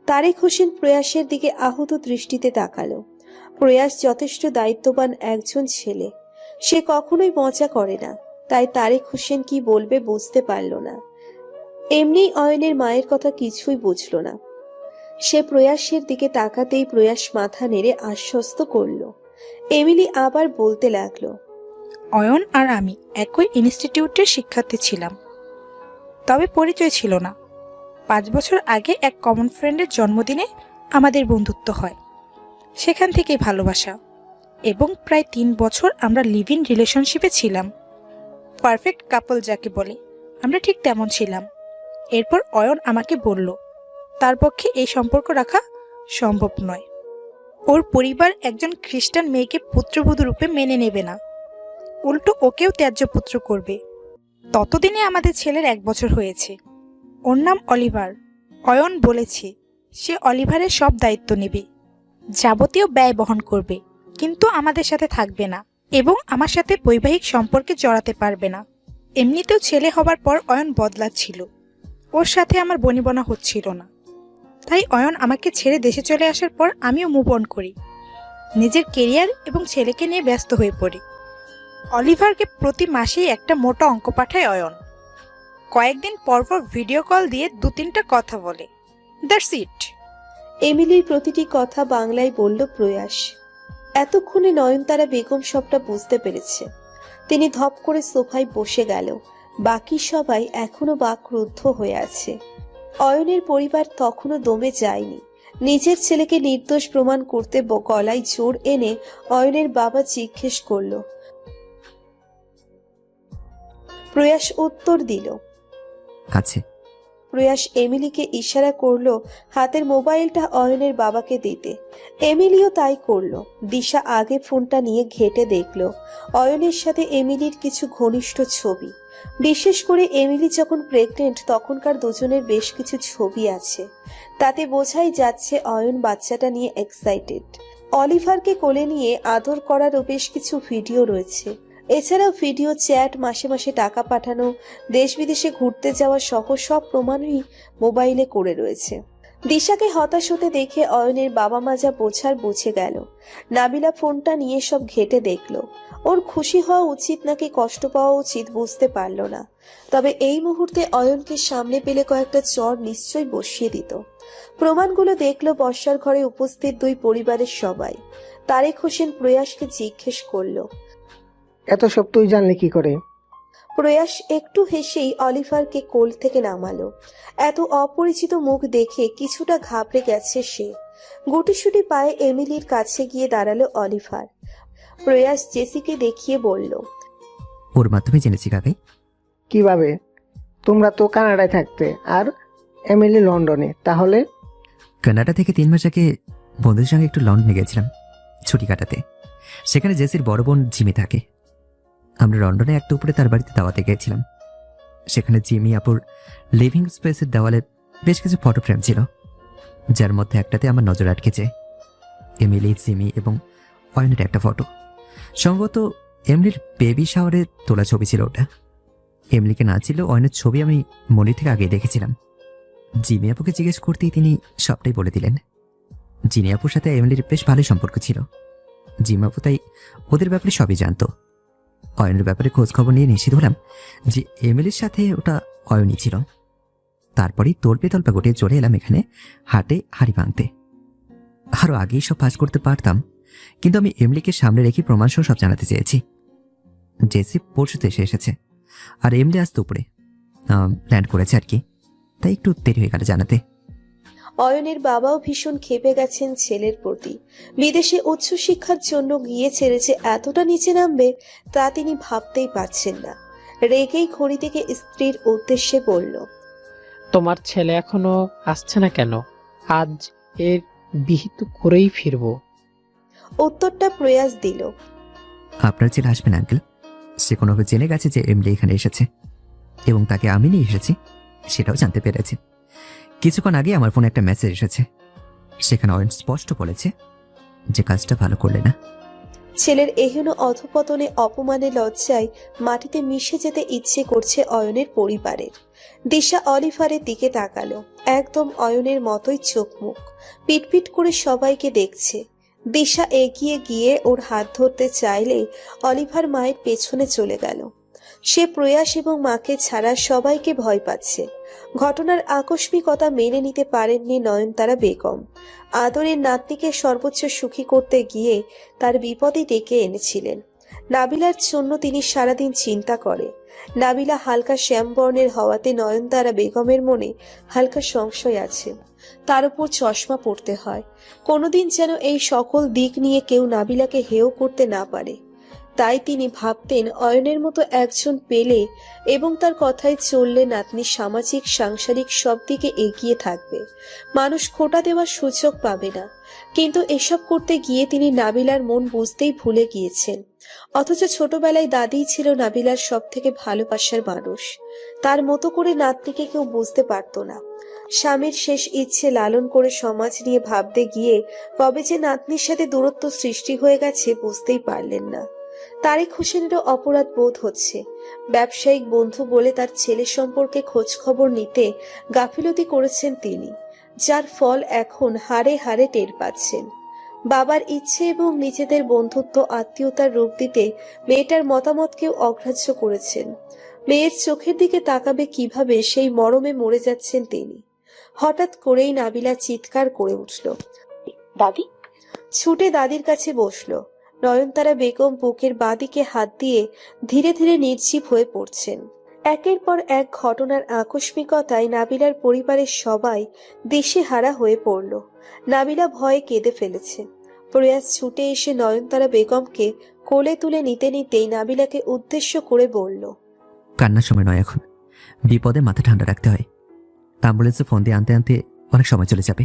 তারেক হোসেন প্রয়াসের দিকে আহত দৃষ্টিতে তাকালো। প্রয়াস যথেষ্ট দায়িত্ববান একজন ছেলে, সে কখনোই মজা করে না। তাই তারেক হোসেন কি বলবে বুঝতে পারল না। এমনি অয়নের মায়ের কথা কিছুই বুঝল না। সে প্রয়াসের দিকে তাকাতেই প্রয়াস মাথা নেড়ে আশ্বস্ত করল। এমিলি আবার বলতে লাগলো, অয়ন আর আমি একই ইনস্টিটিউটের শিক্ষার্থী ছিলাম, তবে পরিচয় ছিল না। 5 বছর আগে এক কমন ফ্রেন্ডের জন্মদিনে আমাদের বন্ধুত্ব হয়, সেখান থেকেই ভালোবাসা। এবং প্রায় 3 বছর আমরা লিভ ইন রিলেশনশিপে ছিলাম। পারফেক্ট কাপল যাকে বলে, আমরা ঠিক তেমন ছিলাম। এরপর অয়ন আমাকে বলল তার পক্ষে এই সম্পর্ক রাখা সম্ভব নয়। ওর পরিবার একজন খ্রিস্টান মেয়েকে পুত্রবধূ রূপে মেনে নেবে না, উল্টো ওকেও ত্যায্য পুত্র করবে। ততদিনে আমাদের ছেলের 1 বছর হয়েছে। ওর নাম অলিভার। অয়ন বলেছে সে অলিভারের সব দায়িত্ব নেবে, যাবতীয় ব্যয় বহন করবে, কিন্তু আমাদের সাথে থাকবে না এবং আমার সাথে বৈবাহিক সম্পর্কে জড়াতে পারবে না। এমনিতেও ছেলে হবার পর অয়ন বদলাচ্ছিল, ওর সাথে আমার বনিবনা হচ্ছিল না। তাই অয়ন আমাকে ছেড়ে দেশে চলে আসার পর আমিও মুভ অন করি, নিজের কেরিয়ার এবং ছেলেকে নিয়ে ব্যস্ত হয়ে পড়ি। অলিভারকে প্রতি মাসেই একটা মোটা অঙ্ক পাঠায় অয়ন। কয়েকদিন পরপর ভিডিও কল দিয়ে 2-3টা কথা বলে। That's it. এমিলির প্রতিটি কথা বাংলায় বলল প্রয়াস। এতক্ষণে নয়নতারা বেগম সবটা বুঝতে পেরেছে। তিনি ধপ করে সোফায় বসে গেল। বাকি সবাই এখনো বাকরুদ্ধ হয়ে আছে। অয়নের পরিবার তখনও দমে যায়নি। নিজের ছেলেকে নির্দোষ প্রমাণ করতে গলায় জোর এনে অয়নের বাবা জিজ্ঞেস করল। প্রয়াস উত্তর দিল, আছে। প্রয়াস এমিলিকে ইশারা করলো হাতের মোবাইলটা অয়নের বাবাকে দিতে। এমিলিও তাই করলো। দিশা আগে ফোনটা নিয়ে ঘেঁটে দেখলো অয়নের সাথে এমিলির কিছু ঘনিষ্ঠ ছবি। বিশেষ করে এমিলি যখন প্রেগনেন্ট তখনকার দুজনের বেশ কিছু ছবি আছে। তাতে বোঝাই যাচ্ছে অয়ন বাচ্চাটা নিয়ে এক্সাইটেড। অলিভারকে কোলে নিয়ে আদর করারও বেশ কিছু ভিডিও রয়েছে। এছাড়াও ভিডিও চ্যাট, মাসে মাসে টাকা পাঠানো, দেশ বিদেশে ঘুরতে যাওয়া সহ সব প্রমাণই মোবাইলে করে রয়েছে। দিশাকে হতাশ হতে দেখে অয়নের বাবা মা যা বোঝার বুঝে গেল। নাবিলা ফোনটা নিয়ে সব ঘেঁটে দেখলো। ওর খুশি হওয়া উচিত নাকি কষ্ট পাওয়া উচিত বুঝতে পারল না। তবে এই মুহূর্তে অয়নকে সামনে পেলে কয়েকটা চড় নিশ্চয়ই বসিয়ে দিত। প্রমাণগুলো দেখলো বর্ষার ঘরে উপস্থিত দুই পরিবারের সবাই। তারেক হোসেন প্রয়াসকে জিজ্ঞেস করলো, এত সব তুই জানলি কি করে? প্রয়াস একটু হেসেই অলিভারকে কোল থেকে নামালো। এত অপরিচিত মুখ দেখে কিছুটা ঘাবড়ে গেছে সে। গুটিসুটি পায়ে এমিলির কাছে গিয়ে দাঁড়ালো অলিভার। প্রয়াস জেসিকে দেখিয়ে বলল, ওর মাধ্যমে জেনেছি কাকাই। কিভাবে? তোমরা তো কানাডায় থাকতে আর এমিলি লন্ডনে, তাহলে? কানাডা থেকে 3 মাস আগে বন্ধুদের সঙ্গে একটু লন্ডনে গেছিলাম ছুটি কাটাতে। সেখানে জেসির বড় বোন জিমি থাকে। আমরা লন্ডনে একটা উপরে তার বাড়িতে দাওয়াতে গিয়েছিলাম। সেখানে জিমি আপুর লিভিং স্পেসের দেওয়ালে বেশ কিছু ফটো ফ্রেম ছিল, যার মধ্যে একটাতে আমার নজর আটকেছে। এমিলি, জিমি এবং অয়নের একটা ফটো। সম্ভবত এমলির বেবি শাওয়ারে তোলা ছবি ছিল ওটা। এমলিকে না ছিল, অয়নের ছবি আমি মনে থেকে আগে দেখেছিলাম। জিমি আপুকে জিজ্ঞেস করতেই তিনি সবটাই বলে দিলেন। জিমি আপুর সাথে এমলির বেশ ভালোই সম্পর্ক ছিল। জিমি আপু তাই ওদের ব্যাপারে সবই জানতো। অয়নের ব্যাপারে খোঁজ খবর নিয়ে নিশ্চিত হলাম যে এমএলির সাথে ওটা অয়নই ছিল। তারপরেই তল্পে তল্পা গোটিয়ে চলে এলাম এখানে হাটে হাড়ি ভাঙতে। আরো আগেই সব পাস করতে পারতাম, কিন্তু আমি এমলিকে সামনে রেখে প্রমাণসহ সব জানাতে চেয়েছি। জেসি পরশুতে এসেছে আর এমলি আসতে উপরে ল্যান্ড করেছে আর কি, তাই একটু দেরি হয়ে গেল জানাতে। অয়নের বাবাও ভীষণ ক্ষেপে গেছেন ছেলের প্রতি। বিদেশে উচ্চশিক্ষার জন্য গিয়ে ছেড়েছে এতটা নিচে নামবে তা তিনি ভাবতেই পারছেন না। রেগেই ঘড়ি থেকে স্ত্রীর উদ্দেশ্যে বলল, তোমার ছেলে এখনো আসছে না কেন? আজ এর বিহিত করেই ফিরবো। উত্তরটা প্রয়াস দিল। আপনার ছেলে আসবেন আঙ্কেল। সে কোনোভাবে জেনে গেছে যে এমলি এখানে এসেছে এবং তাকে আমি নিয়ে এসেছি, সেটাও জানতে পেরেছে। কিছুক্ষণ আগে আমার ফোনে একটা মেসেজ এসেছে, সেখানে অয়ন স্পষ্ট বলেছে যে কাজটা ভালো করলে না। ছেলের এহেন অধপতনে, অপমানে, লজ্জায় মাটিতে মিশে যেতে ইচ্ছে করছে অয়নের পরিবারের। দিশা অলিভারের দিকে তাকালো। একদম অয়নের মতোই চোখ মুখ, পিটপিট করে সবাইকে দেখছে। দিশা এগিয়ে গিয়ে ওর হাত ধরতে চাইলে অলিভার মায়ের পেছনে চলে গেল। সে প্রয়াস এবং মাকে ছাড়া সবাইকে ভয় পাচ্ছে। ঘটনার আকস্মিকতা মেনে নিতে পারেননি নয়নতারা বেগম। আদরের নাতনিকে সর্বোচ্চ সুখী করতে গিয়ে তার বিপদে ডেকে এনেছিলেন। নাবিলার জন্য তিনি সারাদিন চিন্তা করে। নাবিলা হালকা শ্যামবর্ণের হওয়াতে নয়নতারা বেগমের মনে হালকা সংশয় আছে। তার উপর চশমা পড়তে হয়। কোনোদিন যেন এই সকল দিক নিয়ে কেউ নাবিলাকে হেয় করতে না পারে। তাই তিনি ভাবতেন অয়নের মতো একজন পেলে এবং তার কথায় চললে নাতনি সামাজিক, সাংসারিক সব দিকে এগিয়ে থাকবে। মানুষ খোঁটা দেওয়ার সুযোগ পাবে না। কিন্তু এসব করতে গিয়ে তিনি নাবিলার মন বুঝতেই ভুলে গিয়েছেন। অথচ ছোটবেলায় দাদিই ছিল নাবিলার সব থেকে ভালোবাসার মানুষ। তার মতো করে নাতনিকে কেউ বুঝতে পারত না। স্বামীর শেষ ইচ্ছে লালন করে সমাজ নিয়ে ভাবতে গিয়ে কবে যে নাতনির সাথে দূরত্ব সৃষ্টি হয়ে গেছে বুঝতেই পারলেন না। তারেক হোসেনেরও অপরাধ বোধ হচ্ছে। ব্যবসায়িক বন্ধু বলে তার ছেলে সম্পর্কে খোঁজ খবর নিতে গাফিলতি করেছেন তিনি, যার ফল এখন হাড়ে হাড়ে টের পাচ্ছেন। বাবার ইচ্ছে এবং নিজেদের বন্ধুত্ব, আত্মীয়তার রূপ দিতে মেয়েটার মতামতকেও অগ্রাহ্য করেছেন। মেয়ের চোখের দিকে তাকাবে কিভাবে সেই মরমে মরে যাচ্ছেন তিনি। হঠাৎ করেই নাবিলা চিৎকার করে উঠল, দাদি! ছুটে দাদির কাছে বসলো। নয়নতারা বেগম বুকের বাঁদিকে হাত দিয়ে ধীরে ধীরে নির্জীব হয়ে পড়ছেন। একের পর এক ঘটনার আকস্মিকতায় নাবিলার পরিবারের সবাই দিশেহারা হয়ে পড়ল। নাবিলা ভয়ে কেঁদে ফেলেছে। প্রয়াস ছুটে এসে নয়নতারা বেগমকে কোলে তুলে নিতে নিতেই নাবিলাকে উদ্দেশ্য করে বলল, কান্নার সময় নয় এখন, বিপদে মাথা ঠান্ডা রাখতে হয়। অ্যাম্বুলেন্সে ফোন দিয়ে আনতে আনতে অনেক সময় চলে যাবে,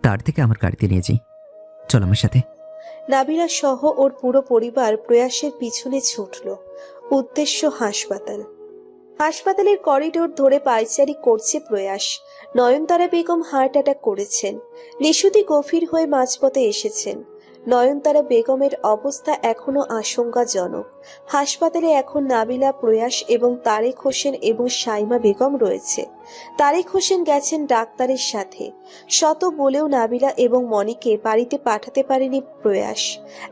তার থেকে আমার গাড়িতে নিয়ে যাই। চল আমার সাথে। নাবিলা সহ ওর পুরো পরিবার প্রয়াসের পিছনে ছুটল। উদ্দেশ্য হাসপাতাল। হাসপাতালের করিডোর ধরে পায়চারি করছে প্রয়াস। নয়নতারা বেগম হার্ট অ্যাটাক করেছেন। নিশুতি গভীর হয়ে মাঝপথে এসেছেন। নয়নতারা বেগমের অবস্থা এখনো আশঙ্কাজনক। হাসপাতালে এখন নাবিলা, প্রয়াস এবং তারেক হোসেন এবং সাইমা বেগম রয়েছে। তারেক হোসেন গেছেন ডাক্তারের সাথে। শত বলেও নাবিলা এবং মনিকে বাড়িতে পাঠাতে পারেনি প্রয়াস।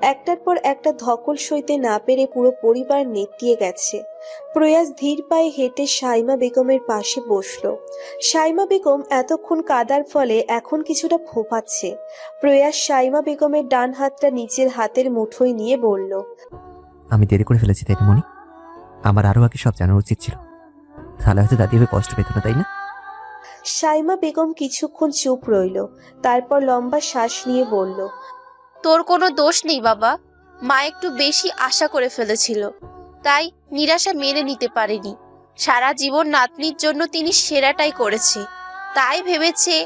একটার পর একটা ধকল সইতে না পেরে পুরো পরিবার নেতিয়ে গেছে। প্রয়াস ধীর পায়ে হেঁটে সাইমা বেগমের পাশে বসলো। সাইমা বেগম এতক্ষণ কাদার ফলে এখন কিছুটা ফোঁপাচ্ছে। প্রয়াস সাইমা বেগমের ডান হাতটা নিজের হাতের মুঠোয় নিয়ে বলল, আমি দেরি করে ফেলেছি, তাই না মনি? আমার আরো আগে সব জানা উচিত ছিল। তাহলে হয়তো দাদি হবে কষ্ট পেত না, তাই না? সাইমা বেগম কিছুক্ষণ চুপ রইল, তারপর লম্বা শ্বাস নিয়ে বলল, তোর কোনো দোষ নেই বাবা। মা একটু বেশি আশা করে ফেলেছিল, তাই নিরাশা মেনে নিতে পারেনি। সারা জীবন নাতনির জন্য তিনি সেরাটাই করেছে, তাই ভেবেছে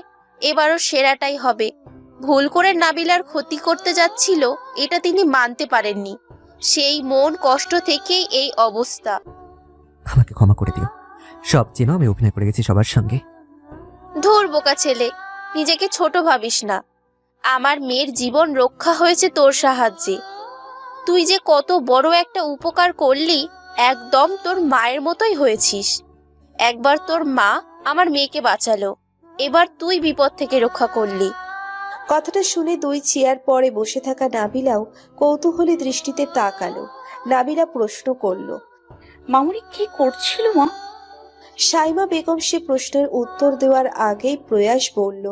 এবারও সেরাটাই হবে। ভুল করে নাবিলার ক্ষতি করতে যাচ্ছিল, এটা তিনি মানতে পারেননি। সেই মন কষ্ট থেকেই এই অবস্থা। আমাকে ক্ষমা করে দিও। সব চেনো আমি অভিনয় করে গেছি সবার সঙ্গে। ধুর বোকা ছেলে, নিজেকে ছোট ভাবিস না। আমার মেয়ের জীবন রক্ষা হয়েছে তোর সাহায্যে। তুই যে কত বড় একটা উপকার করলি, একদম তোর মায়ের মতোই হয়েছিস। একবার তোর মা আমার মেয়েকে বাঁচালো, এবার তুই বিপদ থেকে রক্ষা করলি। কথাটা শুনে দুই চেয়ার পরে বসে থাকা নাবিলাও কৌতূহলী দৃষ্টিতে তাকালো। নাবিলা প্রশ্ন করল, মামুনি কি করছিল মা? সাইমা বেগম সে প্রশ্নের উত্তর দেওয়ার আগেই প্রয়াস বলল।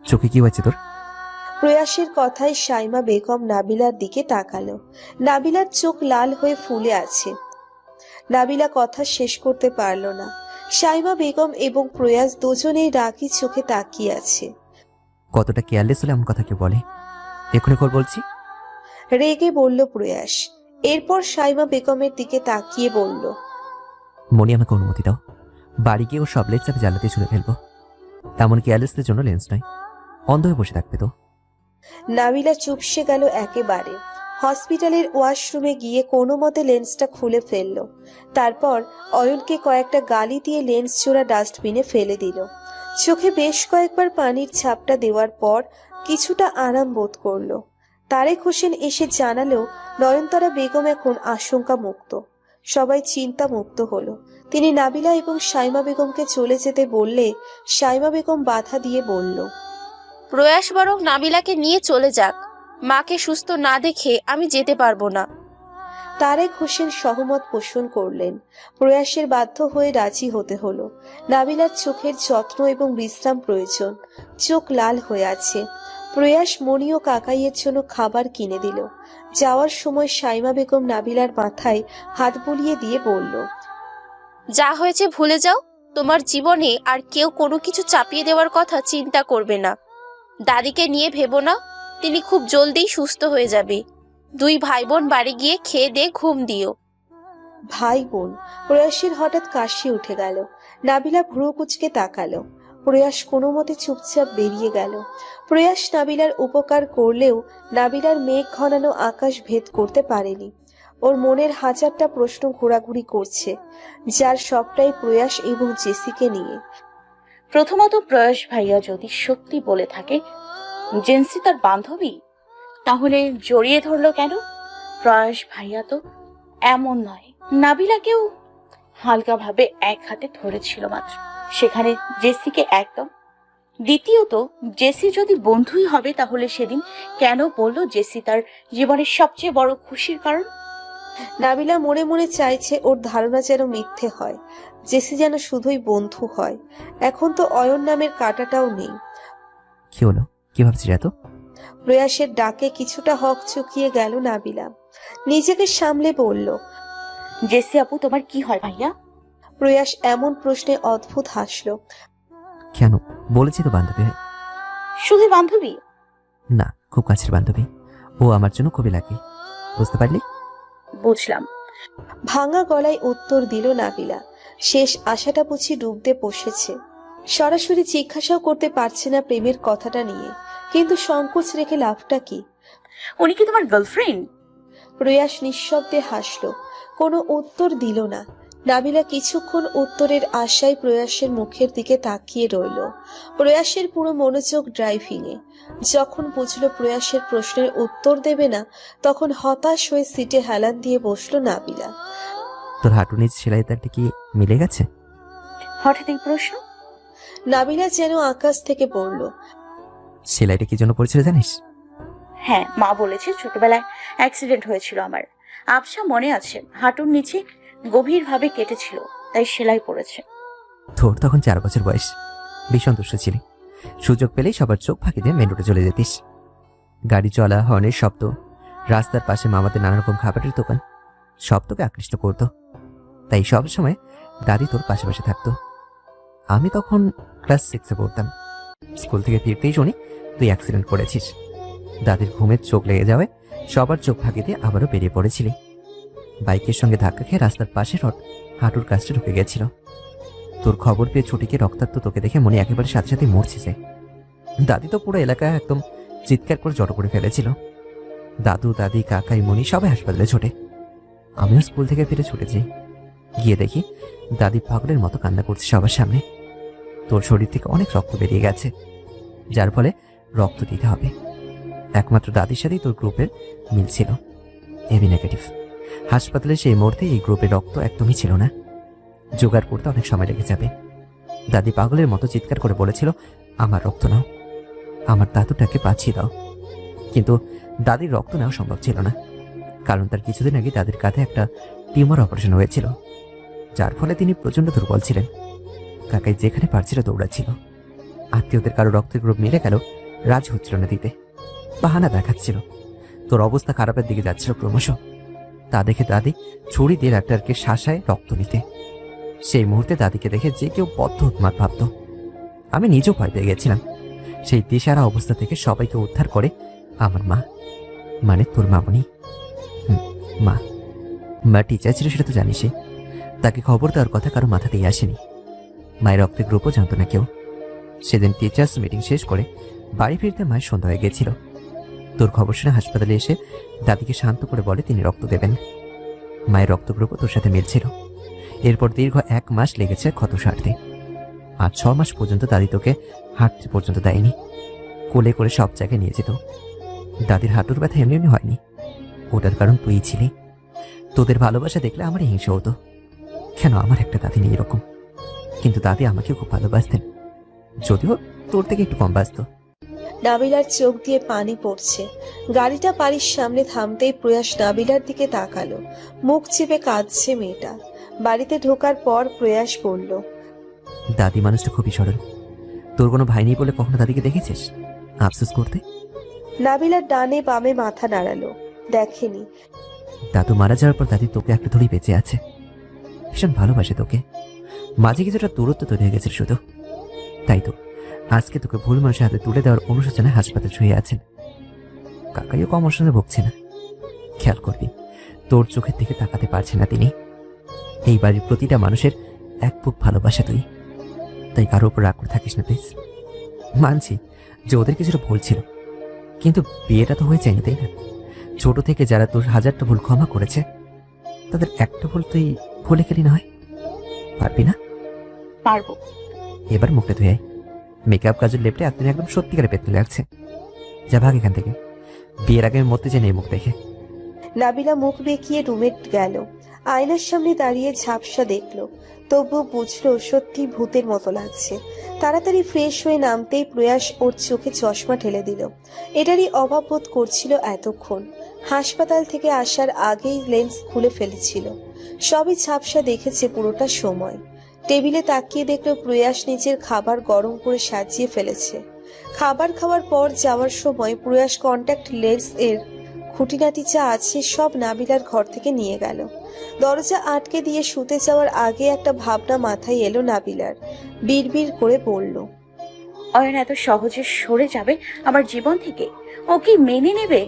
চোখে কি হয়েছে তোর? প্রয়াসের কথায় সাইমা বেগম নাবিলার দিকে তাকালো। নাবিলার চোখ লাল হয়ে ফুলে আছে। নাবিলা কথা শেষ করতে পারল না। সাইমা বেগম এবং প্রয়াস দুজনেই রাগী চোখে তাকিয়ে আছে। কতটা কেয়ারলেস হলে এমন কথা কেউ বলে? এক্ষুনি কর বলছি। রেগে বলল প্রয়াস। এরপর সাইমা বেগমের দিকে তাকিয়ে বলল, মনি আমাকে অনুমতি দাও, বাড়ি গিয়ে ও সব লেন্স আমি জ্বালাতে ছুঁড়ে ফেলবো। এমন কেয়ারলেসদের জন্য লেন্স নয়, অন্ধ হয়ে বসে থাকবে তো। নাবিলা চুপসে গেল একেবারে। হসপিটালের ওয়াশরুমে গিয়ে কোনো মতে লেন্সটা খুলে ফেলল। তারপর অয়নকে কয়েকটা গালি দিয়ে লেন্স জোড়া ডাস্টবিনে ফেলে দিল। চোখে বেশ কয়েকবার পানির ছাপটা দেওয়ার পর কিছুটা আরাম বোধ করলো। তারেক হোসেন এসে জানালো নয়নতারা বেগম এখন আশঙ্কা মুক্ত। সবাই চিন্তা মুক্ত হলো। তিনি নাবিলা এবং সাইমা বেগমকে চলে যেতে বললে সাইমা বেগম বাধা দিয়ে বলল, প্রয়াস বরং নাবিলাকে নিয়ে চলে যাক। মাকে সুস্থ না দেখে আমি যেতে পারবো না। তারেক হোসেন সহমত পোষণ করলেন। প্রয়াসের বাধ্য হয়ে রাজি হতে হলো। নাবিলার চোখের যত্ন এবং বিশ্রাম প্রয়োজন। চোখ লাল হয়ে আছে। প্রয়াস মনি ও কাকাইয়ের জন্য খাবার কিনে দিল। যাওয়ার সময় সাইমা বেগম নাবিলার মাথায় হাত বুলিয়ে দিয়ে বলল, যা হয়েছে ভুলে যাও। তোমার জীবনে আর কেউ কোনো কিছু চাপিয়ে দেওয়ার কথা চিন্তা করবে না। দাদিকে নিয়ে ভেবো না, তিনি খুব জলদি সুস্থ হয়ে যাবে। দুই ভাই বোন বাড়ি গিয়ে খেয়ে দিয়ে ঘুম দিও। ভাই বোন? প্রয়াসের হঠাৎ কাশি উঠে গেল। নাবিলা ভ্রু কুচকে তাকালো। প্রয়াস কোনো মতে চুপচাপ বেরিয়ে গেল। প্রয়াস নাবিলার উপকার করলেও নাবিলার মেঘ ঘনানো আকাশ ভেদ করতে পারেনি। ওর মনের হাজারটা প্রশ্ন ঘোরাঘুরি করছে, যার সবটাই প্রয়াস এবং জেসিকে নিয়ে। প্রথমত, প্রয়াস ভাইয়া যদি সত্যি বলে থাকে জেন্সি তার বান্ধবী, তাহলে জড়িয়ে ধরলো কেন? প্রয়াস ভাইয়া তো এমন নয়। নাবিলাকেও হালকাভাবে এক হাতে ধরেছিল মাত্র, সেখানে জেসিকে একদম। দ্বিতীয়ত, জেসি যদি বন্ধুই হবে তাহলে সেদিন কেন বললো জেসি তার জীবনের সবচেয়ে বড় খুশির কারণ? নাবিলা মনে মনে চাইছে ওর ধারণা যেন মিথ্যে হয়, জেসি যেন শুধুই বন্ধু হয়। এখন তো অয়ন নামের কাঁটাটাও নেই। কি হলো? কি ভাবছিস এত? প্রয়াসের ডাকে কিছুটা হক চুকিয়ে গেল নাবিলা। নিজেকে সামলে বলল, জেসি আপু তোমার কি হয় ভাইয়া? প্রয়াস এমন প্রশ্নে অদ্ভুত হাসলো। কেন? বলেছি তো বান্ধবী হয়। শুধু বান্ধবী না, খুব কাছের বান্ধবী। ও আমার জন্য খুবই লাগে, বুঝতে পারলি? বুঝলাম। ভাঙা গলায় উত্তর দিল নাবিলা। শেষ আশাটা বুঝি ডুবতে বসেছে। সরাসরি জিজ্ঞাসাও করতে পারছে না প্রেমের কথাটা নিয়ে, কিন্তু সংকোচ রেখে লাভটা কি? উনি কি তোমার গার্লফ্রেন্ড? প্রয়াস নিঃশব্দে হাসল, কোনো উত্তর দিল না। নাবিলা কিছুক্ষণ উত্তরের আশায় প্রয়াসের মুখের দিকে তাকিয়ে রইল। প্রয়াসের পুরো মনোযোগ ড্রাইভিং এ। যখন বুঝলো প্রয়াসের প্রশ্নের উত্তর দেবে না, তখন হতাশ হয়ে সিটে হেলান দিয়ে বসলো নাবিলা। তোর হাঁটু নিচ সেলাইটা কি মিলে গেছে? হঠাৎ এই প্রশ্ন? নাবিলা যেন আকাশ থেকে পড়ল। সেলাইটা কি জন্য পড়েছিল জানিস? হ্যাঁ, মা বলেছে ছোটবেলায় অ্যাক্সিডেন্ট হয়েছিল আমার। আবসা মনে আছে, হাঁটুর নিচে গভীরভাবে কেটেছিল, তাই সেলাই পড়েছে। তোর তখন 4 বছর বয়স, ভীষণ দুষ্ট ছিলি। সুযোগ পেলেই সবার চোখ ফাঁকি দিয়ে মেন রোডে চলে যেতিস। গাড়ি চলা, হর্নের শব্দ, রাস্তার পাশে মামাদের নানা রকম খাবারের দোকান সব তোকে আকৃষ্ট করতো। তাই সব সময় দাদি তোর পাশাপাশি থাকতো। আমি তখন ক্লাস 6-এ পড়তাম। স্কুল থেকে ফিরতেই শুনি তুই অ্যাক্সিডেন্ট করেছিস। দাদির ঘুমের চোখ লেগে যাওয়ায় সবার চোখ ফাঁকি দিয়ে আবারও বেরিয়ে পড়েছিলি। বাইকের সঙ্গে ধাক্কা খেয়ে রাস্তার পাশে রড হাঁটুর কাছটা ঢুকে গেছিল। তোর খবর পেয়ে ছুটিকে রক্তাক্ত তোকে দেখে মনে একেবারে সাথে সাথে মরছে যায়। দাদি তো পুরো এলাকায় একদম চিৎকার করে জড়ো করে ফেলেছিল। দাদু, দাদি, কাকাই, মনি সবাই হাসপাতালে ছোটে। আমিও স্কুল থেকে ফিরে ছুটে যাই। গিয়ে দেখি দাদি পাগলের মতো কান্না করছে সবার সামনে। তোর শরীর থেকে অনেক রক্ত বেরিয়ে গেছে, যার ফলে রক্ত দিতে হবে। একমাত্র দাদির সাথেই তোর গ্রুপের মিল ছিল, এবি নেগেটিভ। হাসপাতালে সেই মুহূর্তে এই গ্রুপের রক্ত একদমই ছিল না। জোগাড় করতে অনেক সময় লেগে যাবে। দাদি পাগলের মতো চিৎকার করে বলেছিল, আমার রক্ত নাও, আমার দাদুটাকে বাঁচিয়ে দাও। কিন্তু দাদির রক্ত নেওয়া সম্ভব ছিল না, কারণ তার কিছুদিন আগে দাদির কাঁধে একটা টিউমার অপারেশন হয়েছিল, যার ফলে তিনি প্রচণ্ড দুর্বল ছিলেন। কাকাই যেখানে পারছিল দৌড়াচ্ছিল। আত্মীয়দের কারো রক্তের গ্রুপ মিলে গেল, রাজি হচ্ছিল না দিতে, বাহানা দেখাচ্ছিল। তোর অবস্থা খারাপের দিকে যাচ্ছিল ক্রমশ। তা দেখে দাদি ছুরি দিয়ে ডাক্তারকে শাসায় রক্ত নিতে। সেই মুহূর্তে দাদিকে দেখে যে কেউ বদ্ধ উন্মাদ ভাবত। আমি নিজেও ভয় পেয়ে গেছিলাম। সেই দিশারা অবস্থা থেকে সবাইকে উদ্ধার করে আমার মা, মানে তোর মামনি। মা মা টিচার ছিল সেটা তো জানিসই। তাকে খবর দেওয়ার কথা কারো মাথাতেই আসেনি। মায়ের রক্তের গ্রুপও জানতো না কেউ। সেদিন টিচার্স মিটিং শেষ করে বাড়ি ফিরতে মায়ের সন্ধ্যা হয়ে গেছিল। তোর খবর শুনে হাসপাতালে এসে দাদিকে শান্ত করে বলে তিনি রক্ত দেবেন। মায়ের রক্ত গ্রুপও তোর সাথে মিলছিল। এরপর দীর্ঘ 1 মাস লেগেছে ক্ষত সারতে। আর 6 মাস পর্যন্ত দাদি তোকে হাঁটতে পর্যন্ত দেয়নি, কোলে করে সব জায়গায় নিয়ে যেত। দাদির হাঁটুর ব্যথা এমনি এমনি হয়নি, ওটার কারণ তুই ছিলি। তোদের ভালোবাসা দেখলে আমার হিংসা হতো, কেন আমার একটা দাদি নেই এরকম। কিন্তু দাদি আমাকে খুব ভালোবাসতেন, যদিও তোর থেকে একটু কম বাসত। নাবিলার চোখ দিয়ে পানি পড়ছে। গাড়িটা বাড়ির সামনে থামতেই প্রয়াস নাবিলার দিকে তাকালো। মুখ চেপে কাঁদছে মেয়েটা। বাড়িতে ঢোকার পর প্রয়াস বলল, দাদি মানুষটা খুবই সরল। তোর কোনো ভাই নেই বলে কখনো দাদিকে দেখেছিস আফসোস করতে? নাবিলা ডানে বামে মাথা নাড়ালো, দেখেনি। দাদু মারা যাওয়ার পর দাদি তোকে একটা ধরেই বেঁচে আছে, ভীষণ ভালোবাসে তোকে। মাঝে কিছুটা দূরত্ব তৈরি হয়ে গেছে শুধু, তাই তো আজকে তোকে ভুল মানুষের হাতে তুলে দেওয়ার অনুশোচনায় হাসপাতালে শুয়ে আছেন। কাকাইও কম অসুবিধা ভুগছে না। খেয়াল করবি, তোর চোখের দিকে তাকাতে পারছে না তিনি। এই বাড়ির প্রতিটা মানুষের এক বুক ভালোবাসা তুই, তাই কারো উপর রাগ করে থাকিস না প্লিজ। মানছি যে ওদের কিছুটা ভুল ছিল, কিন্তু বিয়েটা তো হয়ে যায়নি, তাই না? ছোট থেকে যারা তোর 1000টা ভুল ক্ষমা করেছে, তাদের একটা ভুল তুই ভুলে গেলি না হয়? পারবি না? পারবো। এবার মুখটা ধুয়ে আয়। মেকআপ কাজের লেপটে আপনি একদম সত্যিকারে পেতে লাগছে। যা ভাগ এখান থেকে, বিয়ের আগে মরতে চাই নেই মুখ দেখে। নাবিলা মুখ বেঁকিয়ে রুমে গেল। আয়নার সামনে দাঁড়িয়ে ঝাপসা দেখলো, তবুও বুঝলো সত্যি ভূতের মতো লাগছে। তাড়াতাড়ি ফ্রেশ হয়ে নামতেই প্রয়াস ওর চোখে চশমা ঠেলে দিল। এটারই অভাব বোধ করছিল এতক্ষণ। হাসপাতাল থেকে আসার আগেই লেন্স খুলে ফেলেছিল। সবই ঝাপসা দেখেছে পুরোটা সময়। টেবিলে তাকিয়ে দেখলো প্রয়াস নিজের খাবার গরম করে সাজিয়ে ফেলেছে। খাবার খাওয়ার পর যাওয়ার সময় প্রয়াস কন্ট্যাক্ট লেন্স এর খুঁটিনাটি যা আছে সব নাবিলার ঘর থেকে নিয়ে গেল। দরজা আটকে দিয়ে শুতে যাওয়ার আগে একটা ভাবনা মাথায় এলো নাবিলার। বিড়বিড় করে বলল, অয়ন এত সহজে সরে যাবে আমার জীবন থেকে? ও কি মেনে নেবে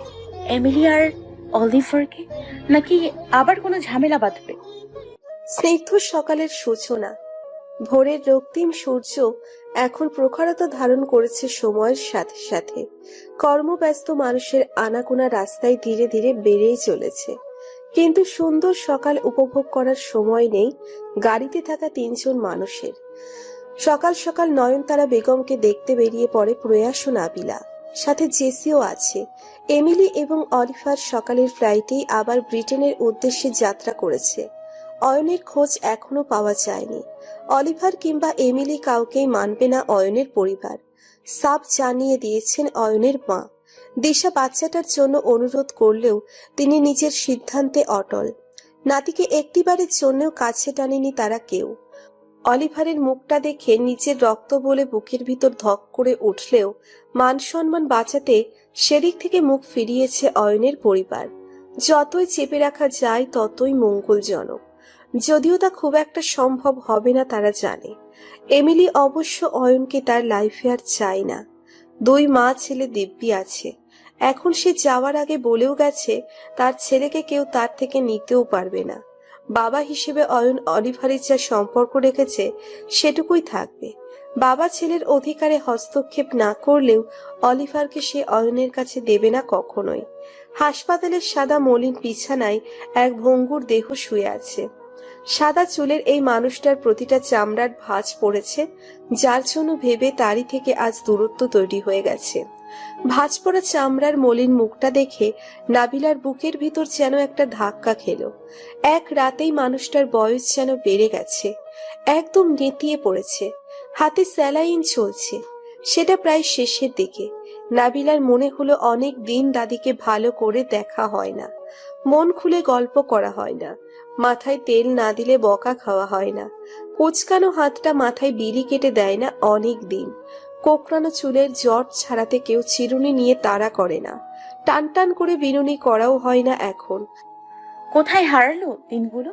এমিলি আর অলিভারকে, নাকি আবার কোনো ঝামেলা বাঁধবে? স্নিগ্ধ সকালের সূচনা। ভোরের রক্তিম সূর্য এখন প্রখরতা ধারণ করেছে সময়ের সাথে সাথে। কর্মব্যস্ত মানুষের আনাগোনা রাস্তায় ধীরে ধীরে বেড়েই চলেছে, কিন্তু সুন্দর সকাল উপভোগ করার সময় নেই গাড়িতে থাকা 3 জন মানুষের। সকাল সকাল নয়নতারা বেগমকে দেখতে বেরিয়ে পড়ে প্রয়াস ও নাবিলা, সাথে জেসিও আছে। এমিলি এবং অলিভার সকালের ফ্লাইটেই আবার ব্রিটেনের উদ্দেশ্যে যাত্রা করেছে। অয়নের খোঁজ এখনো পাওয়া যায়নি। অলিভার কিংবা এমিলি কাউকেই মানবে না অয়নের পরিবার, সাফ জানিয়ে দিয়েছেন অয়নের মা। দিশা বাচ্চাটার জন্য অনুরোধ করলেও তিনি নিজের সিদ্ধান্তে অটল। নাতিকে একটিবারের জন্যও কাছে টানেনি তারা কেউ। অলিভারের মুখটা দেখে নিজের রক্ত বলে বুকের ভিতর ধক করে উঠলেও মান সম্মান বাঁচাতে সেদিক থেকে মুখ ফিরিয়েছে অয়নের পরিবার। যতই চেপে রাখা যায় ততই মঙ্গলজনক, যদিও তা খুব একটা সম্ভব হবে না তারা জানে। এমিলি অবশ্য অয়নকে তার লাইফে আর চায় না। 2 মা ছেলে দিব্যি আছে। এখন সে যাওয়ার আগে বলেও গেছে তার ছেলেকে কেউ তার থেকে নিতেও পারবে না। বাবা হিসেবে অয়ন অলিভারের যা সম্পর্ক রেখেছে সেটুকুই থাকবে। বাবা ছেলের অধিকারে হস্তক্ষেপ না করলেও অলিভারকে সে অয়নের কাছে দেবে না কখনোই। হাসপাতালের সাদা মলিন বিছানায় এক ভঙ্গুর দেহ শুয়ে আছে। সাদা চুলের এই মানুষটার প্রতিটা চামড়ার ভাঁজ পড়েছে, যার জন্য ভেবে তারই থেকে আজ দূরত্ব তৈরি হয়ে গেছে। ভাঁজ পড়া চামড়ার মলিন মুখটা দেখে নাবিলার বুকের ভিতর যেন একটা ধাক্কা খেলো। এক রাতেই মানুষটার বয়স যেন বেড়ে গেছে, একদম নেতিয়ে পড়েছে। হাতে স্যালাইন চলছে, সেটা প্রায় শেষের দিকে। নাবিলার মনে হলো অনেক দিন দাদিকে ভালো করে দেখা হয় না, মন খুলে গল্প করা হয় না, মাথায় তেল না দিলে বকা খাওয়া হয় না, কুচকানো হাতটা মাথায় বিড়ি কেটে দেয় না অনেক দিন, কোকড়ানো চুলের জট ছাড়াতে কেউ চিরুনি নিয়ে তাড়া করে না, টান টান করে বিনুনি করাও হয় না এখন। কোথায় হারালো দিনগুলো?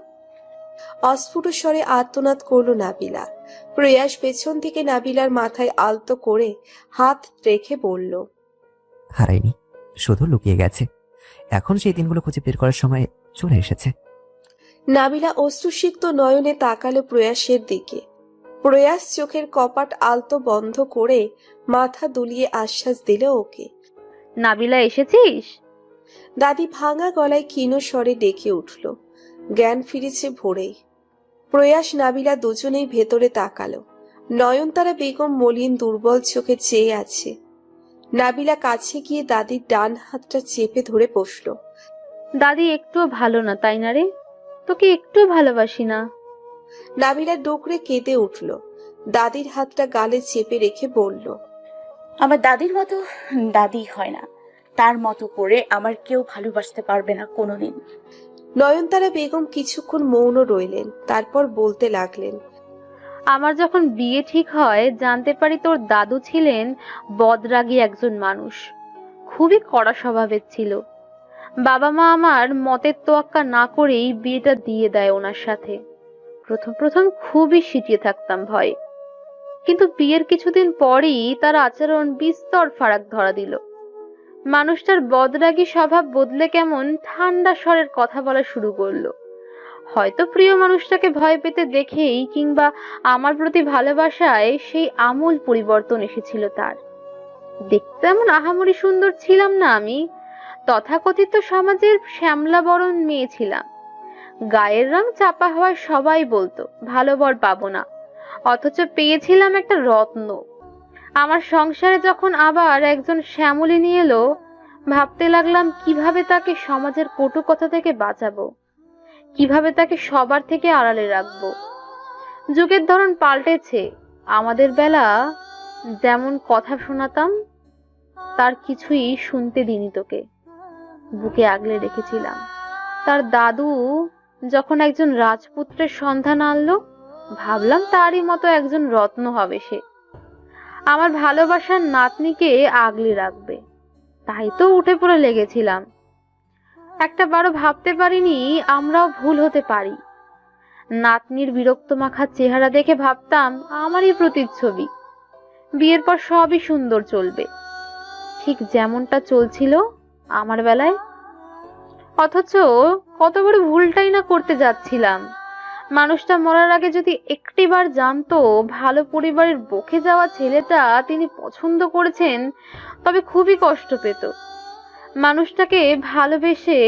অস্ফুট স্বরে আর্তনাদ করলো নাবিলা। প্রয়াস পেছন থেকে নাবিলার মাথায় আলতো করে হাত রেখে বলল, হারায়নি, শুধু লুকিয়ে গেছে। এখন সেই দিনগুলো খুঁজে বের করার সময় চলে এসেছে। নাবিলা অশ্রুসিক্ত নয়নে তাকালো প্রয়াসের দিকে। প্রয়াস চোখের কপাট আলতো বন্ধ করে মাথা দুলিয়ে আশ্বাস দিল ওকে। নাবিলা, এসেছিস? দাদি ভাঙা গলায় ক্ষীণ স্বরে ডেকে উঠল। জ্ঞান ফিরেছে ভোরেই। প্রয়াস নাবিলা দুজনেই ভেতরে তাকালো। নয়নতারা বেগম মলিন দুর্বল চোখে চেয়ে আছে। নাবিলা কাছে গিয়ে দাদির ডান হাতটা চেপে ধরে বসল। দাদি একটুও ভালো না, তাই না রে? তোকে একটু ভালোবাসি না। নাবিলা ডোকরে কেঁদে উঠল। দাদির হাতটা গালে চেপে রেখে বলল, আমার দাদির মতো দাদি হয় না, তার মতো করে আমার কেউ ভালোবাসতে পারবে না কোনোদিন। নয়নতারা বেগম কিছুক্ষণ মৌন রইলেন, তারপর বলতে লাগলেন, আমার যখন বিয়ে ঠিক হয় জানতে পারি তোর দাদু ছিলেন বদরাগী একজন মানুষ, খুবই কড়া স্বভাবের ছিল। বাবা মা আমার মতের তোয়াক্কা না করেই বিয়েটা দিয়ে দেয় ওনার সাথে। প্রথম প্রথম খুবই সিটিয়ে থাকতাম ভয়ে, কিন্তু বিয়ের কিছুদিন পরেই তার আচরণ বিস্তর ফারাক ধরা দিল। মানুষটার বদরাগী স্বভাব বদলে কেমন ঠান্ডা স্বরের কথা বলা শুরু করলো। হয়তো প্রিয় মানুষটাকে ভয় পেতে দেখেই কিংবা আমার প্রতি ভালোবাসায় সেই আমূল পরিবর্তন এসেছিল তার। দেখতে এমন আহামরি সুন্দর ছিলাম না আমি, তথাকথিত সমাজের শ্যামলা বরণ মেয়ে ছিলাম। গায়ের রং চাপা হওয়ায় সবাই বলতো ভালো বর পাবো না, অথচ পেয়েছিলাম একটা রত্ন। আমার সংসারে যখন আবার একজন শ্যামলিনী এলো, ভাবতে লাগলাম কিভাবে তাকে সমাজের কটু কথা থেকে বাঁচাবো, কিভাবে তাকে সবার থেকে আড়ালে রাখবো। যুগের ধরন পাল্টেছে। আমাদের বেলা যেমন কথা শোনাতাম তার কিছুই শুনতে দিনি তোকে, বুকে আগলে রেখেছিলাম। তার দাদু যখন একজন রাজপুত্রের সন্ধান আনলো, ভাবলাম তারই মতো একজন রত্ন হবে সে, আমার ভালোবাসার নাতনিকে আগলে রাখবে। তাই তো উঠে পড়ে লেগেছিলাম। একটা বারও ভাবতে পারিনি আমরাও ভুল হতে পারি। নাতনির বিরক্ত মাখা চেহারা দেখে ভাবতাম আমারই প্রতিচ্ছবি। বিয়ের পর সবই সুন্দর চলবে, ঠিক যেমনটা চলছিল আমার বেলায়। অথচ কত বড় ভুলটাই না করতে যাচ্ছিলাম। মানুষটা মরার আগে যদি একটিবার জানতো ভালো পরিবারের বকে যাওয়া ছেলেটা তিনি পছন্দ করেছেন, তবে খুবই কষ্ট পেত। মানুষটাকে ভালোবেসে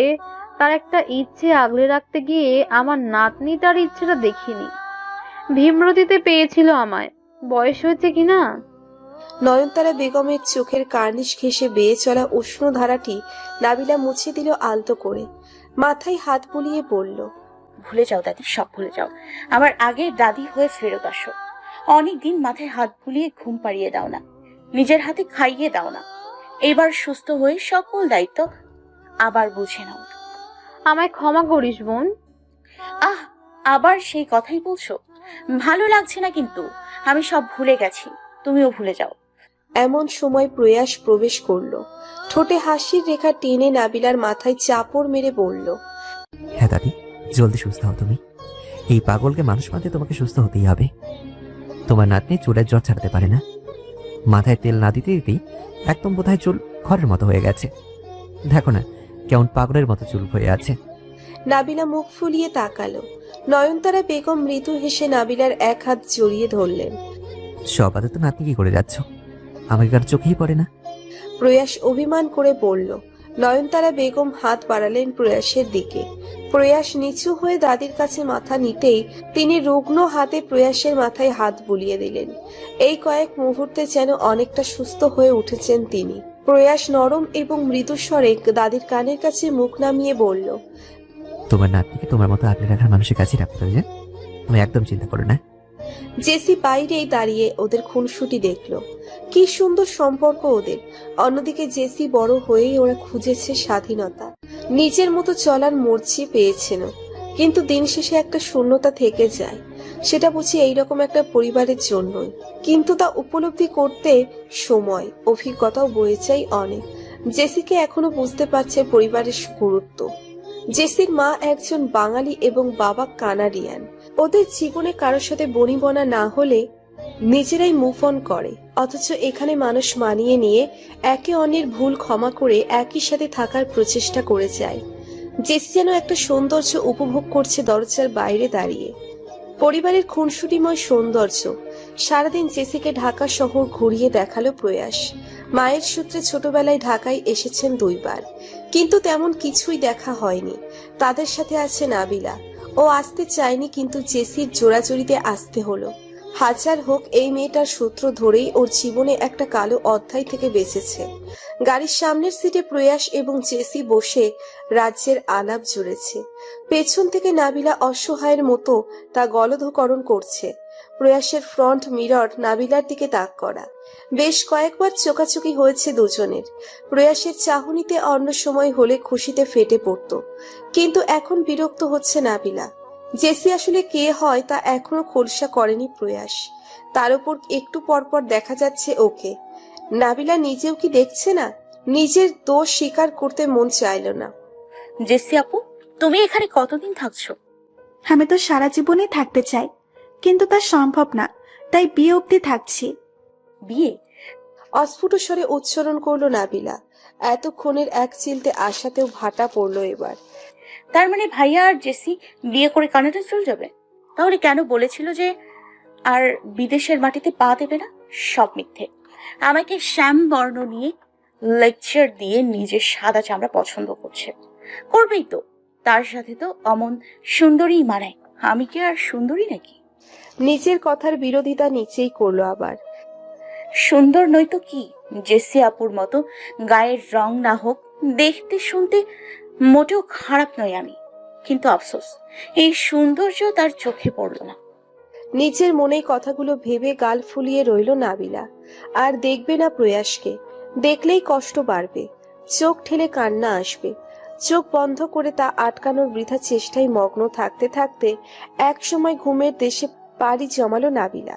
তার একটা ইচ্ছে আগলে রাখতে গিয়ে আমার নাতনি তার ইচ্ছেটা দেখিনি। ভীমরতিতে পেয়েছিল আমায়, বয়স হয়েছে কিনা। নয়নতারা বেগমের চোখের কার্নিশ ঘেঁষে বেয়ে চলা উষ্ণ ধারাটি নাবিলা মুছে দিল আলতো করে, মাথায় হাত বুলিয়ে বলল, ভুলে যাও দাদি, সব ভুলে যাও। আমার আগের দাদি হয়ে ফেরত আসো। অনেকদিন মাথায় হাত বুলিয়ে ঘুম পাড়িয়ে দাও না, নিজের হাতে খাইয়ে দাও না। এবার সুস্থ হয়ে সকল দায়িত্ব আবার বুঝে নাও। আমায় ক্ষমা করিস বোন। আহ, আবার সেই কথাই বলছো? ভালো লাগছে না কিন্তু। আমি সব ভুলে গেছি, তুমিও ভুলে যাও। এমন সময় প্রয়াস প্রবেশ করলো। ঠোঁটে হাসির রেখা টেনে নাবিলার মাথায় চাপড় মেরে বলল, হ্যাঁ দাদি, জলদি সুস্থ হও তুমি। এই পাগলকে মানুষ মানতে তোমাকে সুস্থ হতেই হবে। তোমার নাতনি চুলের জ্বর ছাড়তে পারে না, মাথায় তেল না দিতে দিতেই একদম বোধহয় চুল খড়ের মতো হয়ে গেছে। দেখো না কেমন পাগলের মতো চুল হয়ে আছে। নাবিলা মুখ ফুলিয়ে তাকালো। নয়নতারা বেগম মৃদু হেসে নাবিলার এক হাত জড়িয়ে ধরলেন। সব আদে তো নাতনি কি করে যাচ্ছ, আমাকে কার চোখেই পড়ে না। প্রয়াস অভিমান করে বলল। নয়নতারা বেগম হাত বাড়ালেন প্রয়াসের দিকে। প্রয়াস নিচু হয়ে দাদির কাছে মাথা নিতেই তিনি রুগ্ন হাতে প্রয়াসের মাথায় হাত বুলিয়ে দিলেন। এই কয়েক মুহূর্তে যেন অনেকটা সুস্থ হয়ে উঠেছেন তিনি। প্রয়াস নরম এবং মৃদু স্বরে দাদির কানের কাছে মুখ নামিয়ে বলল, তোমার নাতনিকে তোমার মতো আগলে রাখার মানুষের কাছে রাখতে হবে, তুমি একদম চিন্তা করো না। জেসি বাইরেই দাঁড়িয়ে ওদের খুনসুটি দেখলো। কি সুন্দর সম্পর্ক ওদের। অন্যদিকে জেসি বড় হয়েই ওরা খুঁজেছে স্বাধীনতা, নিজের মতো চলার মর্জি পেয়েছেন, কিন্তু দিন শেষে একটা শূন্যতা থেকে যায়। সেটা বুঝি এইরকম একটা পরিবারের জন্যই, কিন্তু তা উপলব্ধি করতে সময় অভিজ্ঞতাও বয়ে যায় অনেক। জেসিকে এখনো বুঝতে পারছে পরিবারের গুরুত্ব। জেসির মা একজন বাঙালি এবং বাবা কানাডিয়ান। ওদের জীবনে কারোর সাথে বনিবনা না হলে নিজেরাই মুভ অন করে, অথচ এখানে মানুষ মানিয়ে নিয়ে একে অন্যের ভুল ক্ষমা করে একই সাথে থাকার প্রচেষ্টা করে যায়। জেসি যেন একটা সৌন্দর্য উপভোগ করছে দরজার বাইরে দাঁড়িয়ে। পরিবারের খুনসুটিময় সৌন্দর্য। সারাদিন জেসিকে ঢাকা শহর ঘুরিয়ে দেখালো প্রয়াস। মায়ের সূত্রে ছোটবেলায় ঢাকায় এসেছেন 2 বার, কিন্তু তেমন কিছুই দেখা হয়নি। তাদের সাথে আছে নাবিলা। ও আসতে চায়নি, কিন্তু জেসির জোড়াজড়িতে আসতে হলো। হাজার হোক, এই মেয়েটার সূত্র ধরেই ওর জীবনে একটা কালো অধ্যায় থেকে বেঁচেছে। গাড়ির সামনের সিটে প্রয়াস এবং জেসি বসে রাজ্যের আলাপ জুড়েছে। পেছন থেকে নাবিলা অসহায়ের মতো তা গলধকরণ করছে। প্রয়াসের ফ্রন্ট মিরর নাবিলার দিকে তাক করা। বেশ কয়েকবার চোকাচুকি হয়েছে দুজনের। প্রয়াসের চাহনিতে অন্য সময় হলে খুশিতে ফেটে পড়ত, কিন্তু এখন বিরক্ত হচ্ছে নাবিলা। জেসি আসলে কে হয় তা এখনো খোলসা করেনি প্রয়াস। তার উপর একটু পরপর দেখা যাচ্ছে ওকে। নাবিলা নিজেও কি দেখছে না? নিজের দোষ স্বীকার করতে মন চাইল না। জেসি আপু, তুমি এখানে কতদিন থাকছো? আমি তো সারা জীবনে থাকতে চাই, কিন্তু তা সম্ভব না, তাই বিয়ে অবধি থাকছি। বিয়ে? অস্ফুট স্বরে উচ্চারণ করলো নাবিলা। এতক্ষণের এক চিলতে আশাতেও ভাটা পড়লো এবার। তার মানে ভাইয়া আর জেসি বিয়ে করে কানাডা চলে যাবে? তাহলে কেন বলেছিল যে আর বিদেশের মাটিতে পা দেবে না? সব মিথ্যে। আমাকে শ্যাম বর্ণ নিয়ে লেকচার দিয়ে নিজের সাদা চামড়া পছন্দ করছে। করবেই তো, তার সাথে তো অমন সুন্দরী মানায়। আমি কি আর সুন্দরী নাকি? নিজের কথার বিরোধিতা নিচেই করলো আবার। সুন্দর নই তো কি? জেসি আপুর মতো গায়ের রং না হোক, দেখতে শুনতে মোটেও খারাপ নই আমি, কিন্তু আফসোস এই সৌন্দর্য তার চোখে পড়ল না। নিজের মনেই কথাগুলো ভেবে গাল ফুলিয়ে রইল নাবিলা। আর দেখবে না প্রয়াসকে, দেখলেই কষ্ট বাড়বে, চোখ ঠেলে কান্না আসবে। চোখ বন্ধ করে তা আটকানোর বৃথা চেষ্টায় মগ্ন থাকতে থাকতে এক সময় ঘুমের দেশে পাড়ি জমালো নাবিলা।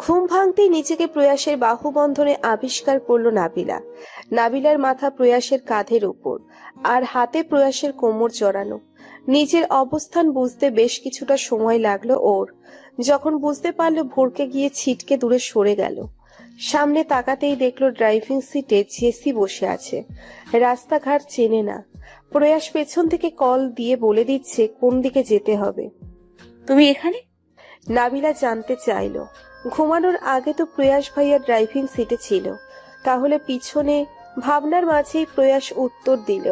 ঘুম ভাঙতেই নিজেকে প্রয়াসের বাহুবন্ধনে আবিষ্কার করলো নাবিলা। নাবিলার মাথা প্রয়াসের কাঁধের উপর, আর হাতে প্রয়াসের কোমর জড়ানো। নিজের অবস্থান বুঝতে বেশ কিছুটা সময় লাগলো ওর। যখন বুঝতে পারলো, ভরকে গিয়ে ছিটকে দূরে সরে গেল। সামনে তাকাতেই দেখলো ড্রাইভিং সিটে জেসি বসে আছে। রাস্তাঘাট চেনে না। প্রয়াস পেছন থেকে কল দিয়ে বলে দিচ্ছে কোন দিকে যেতে হবে। তুমি এখানে? নাবিলা জানতে চাইলো। ঘুমানোর আগে তো প্রয়াস ভাইয়া ড্রাইভিং সিটে ছিল, তাহলে পিছনে ভাবনার মাঝেই প্রয়াস উত্তর দিল।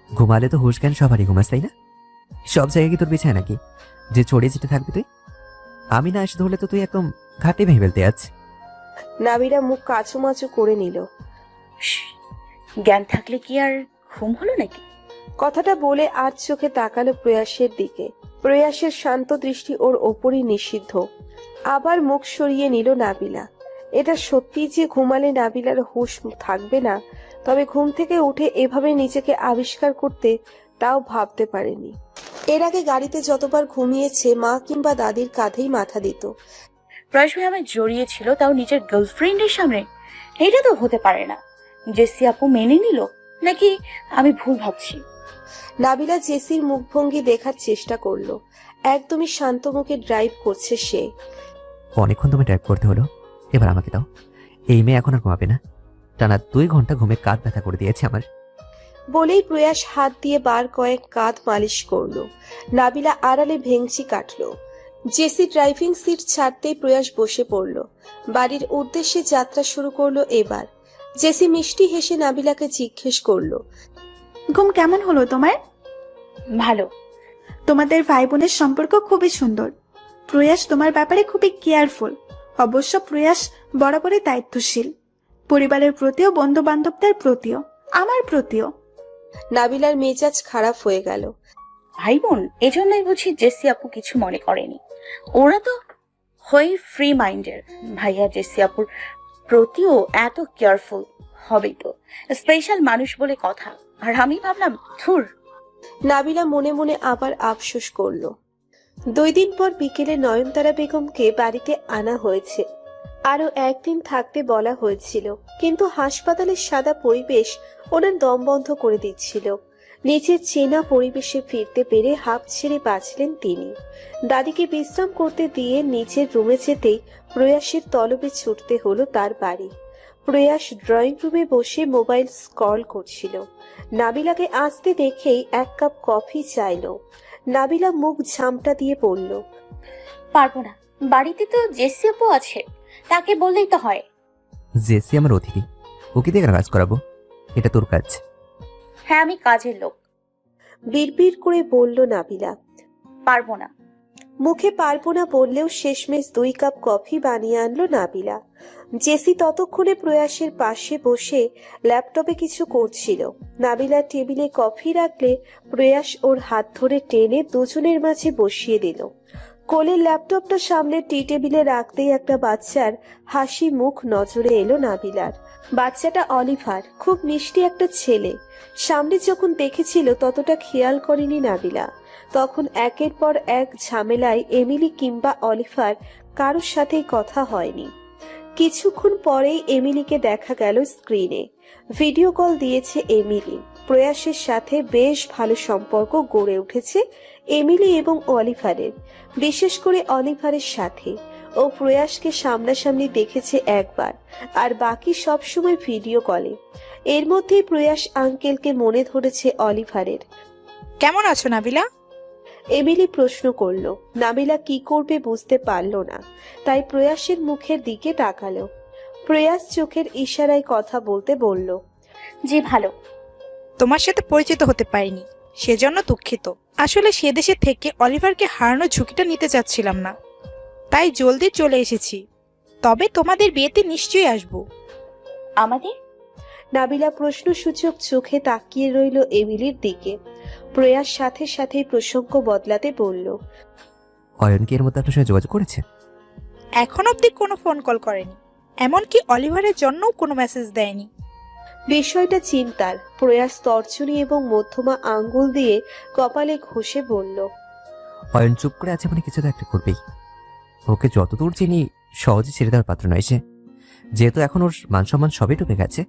ঘুমালে তো হুশ জ্ঞান সবারই ঘুমাস, তাই না? সব জায়গায় কি তোর বিছায় নাকি যে ছড়িয়ে যেতে থাকবি তুই? আমি না এসে ধরলে তো তুই একদম ঘাটে ভেঙে ফেলতে আছ। নাবিলা মুখ কাচুমাচু করে নিল। জ্ঞান থাকলে কি আর ঘুম হলো নাকি? কথাটা বলে আর চোখে তাকালো প্রয়াসের দিকে। প্রয়াসের শান্ত দৃষ্টি ওর ওপরই নিষিদ্ধ। আবার মুখ সরিয়ে নিল নাবিলা। এটা সত্যি যে ঘুমালে নাবিলার হুঁশ থাকবে না, তবে ঘুম থেকে উঠে এভাবে নিজেকে আবিষ্কার করতে তাও ভাবতে পারেনি। এর আগে গাড়িতে যতবার ঘুমিয়েছে মা কিংবা দাদির কাঁধেই মাথা দিত। প্রয়াস ভাই আমায় জড়িয়েছিল, তাও নিজের গার্লফ্রেন্ডের সামনে। এটা তো হতে পারে না। জেসি আপু মেনে নিল নাকি আমি ভুল ভাবছি? নাবিলা জেসির মুখভঙ্গি দেখার চেষ্টা করলো। একদমই শান্ত মুখে ড্রাইভ করছে সে। অনেকক্ষণ তুমি ড্রাইভ করতে হলো, এবার আমাকে দাও। এই মেয়ে এখন আর ঘুমাবে না। টানা 2 ঘন্টা ঘুমে কাঁধ ব্যথা করে দিয়েছে আমার। বলেই প্রয়াস হাত দিয়ে বার কয়েক কাঁধ মালিশ করলো। নাবিলা আড়ালে ভেংচি কাটলো। জেসি ড্রাইভিং সিট ছাড়তেই প্রয়াস বসে পড়লো। বাড়ির উদ্দেশ্যে যাত্রা শুরু করলো এবার। জেসি মিষ্টি হেসে নাবিলাকে জিজ্ঞেস করলো, ঘুম কেমন হলো তোমার? ভালো। তোমাদের ভাই বোনের সম্পর্ক খুবই সুন্দর। প্রয়াস তোমার ব্যাপারে খুবই কেয়ারফুল। অবশ্য প্রয়াস বরাবরই দায়িত্বশীল, পরিবারের প্রতিও, বন্ধু বান্ধবদের প্রতিও, আমার প্রতিও। নাবিলার মেজাজ খারাপ হয়ে গেল। ভাই বোন, এজন্যই বুঝি জেসি আপু কিছু মনে করেনি। ওরা তো হয় ফ্রি মাইন্ডের। ভাইয়া জেসি আপুর প্রতিও এত কেয়ারফুল হবেই তো, স্পেশাল মানুষ বলে কথা। আর আমি ভাবলাম ধুর। নাবিলা মনে মনে আবার আফসোস করলো। 2 দিন পর বিকেলে নয়নতারা বেগমকে বাড়িতে আনা হয়েছে। আরো একদিন থাকতে বলা হয়েছিল, কিন্তু হাসপাতালের সাদা পরিবেশ ওনার দম বন্ধ করে দিচ্ছিল। নিজের চেনা পরিবেশে ফিরতে পেরে হাঁপ ছেড়ে বাঁচলেন তিনি। দাদিকে বিশ্রাম করতে দিয়ে নিচের রুমে যেতেই প্রয়াসের তলবে ছুটতে হলো তার বাড়ি। প্রয়াস ড্রয়িং রুমে বসে মোবাইল স্ক্রল করছিল। নাবিলাকে আসতে দেখেই 1 কাপ কফি চাইলো। নাবিলা মুখ ঝামটা দিয়ে বলল, পারবো না, বাড়িতে তো জেসি আপু আছে, তাকে বললেই তো হয়। জেসি আমার অতিথি, ওকে দিয়ে কাজ করাবো? এটা তোর কাজ। হ্যাঁ, আমি কাজের লোক। বিড়বিড় করে বলল নাবিলা। পারবো না। মুখে পারবো না বললেও শেষমেশ 2 কাপ কফি বানিয়ে আনলো নাবিলা। জেসি ততক্ষণে প্রয়াসের পাশে বসে ল্যাপটপে কিছু করছিল। নাবিলা টেবিলে কফি রাখলে প্রয়াস ওর হাত ধরে টেনে দুজনের মাঝে বসিয়ে দিল। কোলের ল্যাপটপটা সামনে টি টেবিলে রাখতেই একটা বাচ্চার হাসি মুখ নজরে এলো নাবিলার। বাচ্চাটা অলিভার, খুব মিষ্টি একটা ছেলে। সামনে যখন দেখেছিল ততটা খেয়াল করেনি নাবিলা। তখন একের পর এক ঝামেলায় এমিলি কিংবা অলিভার কারোর সাথেই কথা হয়নি। কিছুক্ষণ পরেই এমিলিকে দেখা গেল স্ক্রিনে। ভিডিও কল দিয়েছে এমিলি। প্রয়াসের সাথে বেশ ভালো সম্পর্ক গড়ে উঠেছে এমিলি এবং অলিভারের, বিশেষ করে অলিভারের সাথে। ও প্রয়াসকে সামনাসামনি দেখেছে একবার, আর বাকি সব সময় ভিডিও কলে। এর মধ্যেই প্রয়াস আঙ্কেলকে মনে ধরেছে অলিভারের। কেমন আছো নাবিলা? এমিলি প্রশ্ন করলো। নাবিলা কি করবে বুঝতে পারল না, তাই প্রয়াসের মুখের দিকে তাকালো। প্রয়াস চোখের ইশারায় কথা বলতে বলল, জি ভালো। তোমার সাথে পরিচিত হতে পারিনি, সেজন্য দুঃখিত। আসলে সে দেশে থেকে অলিভারকে হারানোর ঝুঁকিটা নিতে চাচ্ছিলাম না, তাই জলদি চলে এসেছি। তবে তোমাদের বিয়েতে নিশ্চয়ই আসবো। আমাদের? নাবিলা প্রশ্নসূচক চোখে তাকিয়ে রইল এমিলির দিকে। প্রয়াস সাথে সাথেই প্রসঙ্গ বদলাতে বলল, অয়ন কি এর মধ্যে আপনার সঙ্গে যোগাযোগ করেছে? এখন অবধি কোনো ফোন কল করেনি, এমনকি অলিভারের জন্যও কোনো মেসেজ দেয়নি। বিষয়টা চিন্তার। প্রয়াস তর্জনী এবং মধ্যমা আঙ্গুল দিয়ে কপালে ঘষে বলল, অয়ন চুপ করে আছে মানে কিছু তো একটা করবেই। ওকে যতদূর চিনি সহজে ছেড়ে দেওয়ার পাত্র নয় সে। যেহেতু এখন ওর মান সম্মান সবই ডুবে গেছে,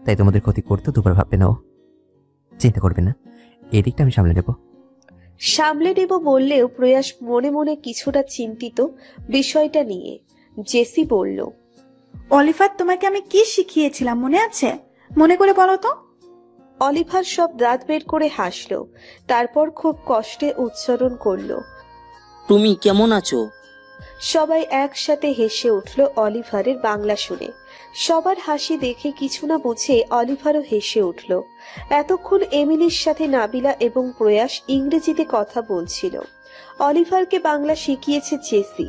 তাই তোমাদের ক্ষতি করতে দুবার ভাববে না ও। চিন্তা করবে না, এদিকটা আমি সামলে নেব। সামলে নেব বললেও প্রয়াস মনে মনে কিছুটা চিন্তিত বিষয়টা নিয়ে। জেসি বলল, অলিভার, তোমাকে আমি কি শিখিয়েছিলাম মনে আছে? মনে করে বলো তো। অলিভার সব দাঁত বের করে হাসলো, তারপর খুব কষ্টে উচ্চারণ করলো, তুমি কেমন আছো? সবাই একসাথে হেসে উঠল অলিভারের বাংলা শুনে। সবার হাসি দেখে কিছু না বুঝে অলিভারও হেসে উঠল। এতক্ষণ এমিলির সাথে নাবিলা এবং প্রয়াস ইংরেজিতে কথা বলছিল। অলিভারকে বাংলা শিখিয়েছে জেসি,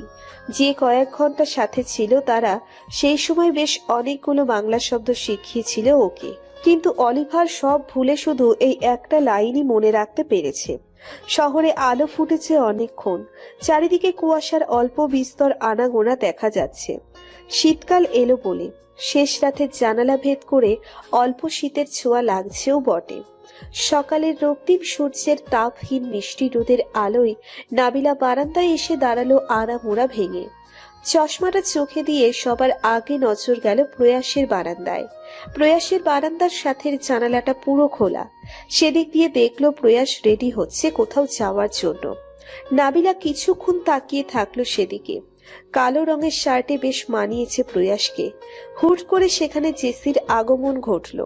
যে কয়েক ঘন্টা সাথে ছিল তারা সেই সময় বেশ অনেকগুলো বাংলা শব্দ শিখিয়েছিল ওকে। কিন্তু অলিভার সব ভুলে শুধু এই একটা লাইনই মনে রাখতে পেরেছে। শহরে আলো ফুটেছে অনেকক্ষণ, চারিদিকে কুয়াশার অল্প বিস্তর আনাগোনা দেখা যাচ্ছে। শীতকাল এলো বলে শেষ রাতের জানালা ভেদ করে অল্প শীতের ছোঁয়া লাগছেও বটে। সকালের রক্তিম সূর্যের তাপহীন মিষ্টি রোদের আলোয় নাবিলা বারান্দায় এসে দাঁড়ালো আড়ামোড়া ভেঙে। চশমাটা চোখে দিয়ে সবার আগে নজর গেল প্রয়াসের বারান্দায়। প্রয়াসের বারান্দার সাথে জানালাটা পুরো খোলা। সেদিক দিয়ে দেখলো প্রয়াস রেডি হচ্ছে কোথাও যাওয়ার জন্য। নাবিলা কিছুক্ষণ তাকিয়ে থাকলো সেদিকে। কালো রঙের শার্টে বেশ মানিয়েছে প্রয়াসকে। হুট করে সেখানে জেসির আগমন ঘটল।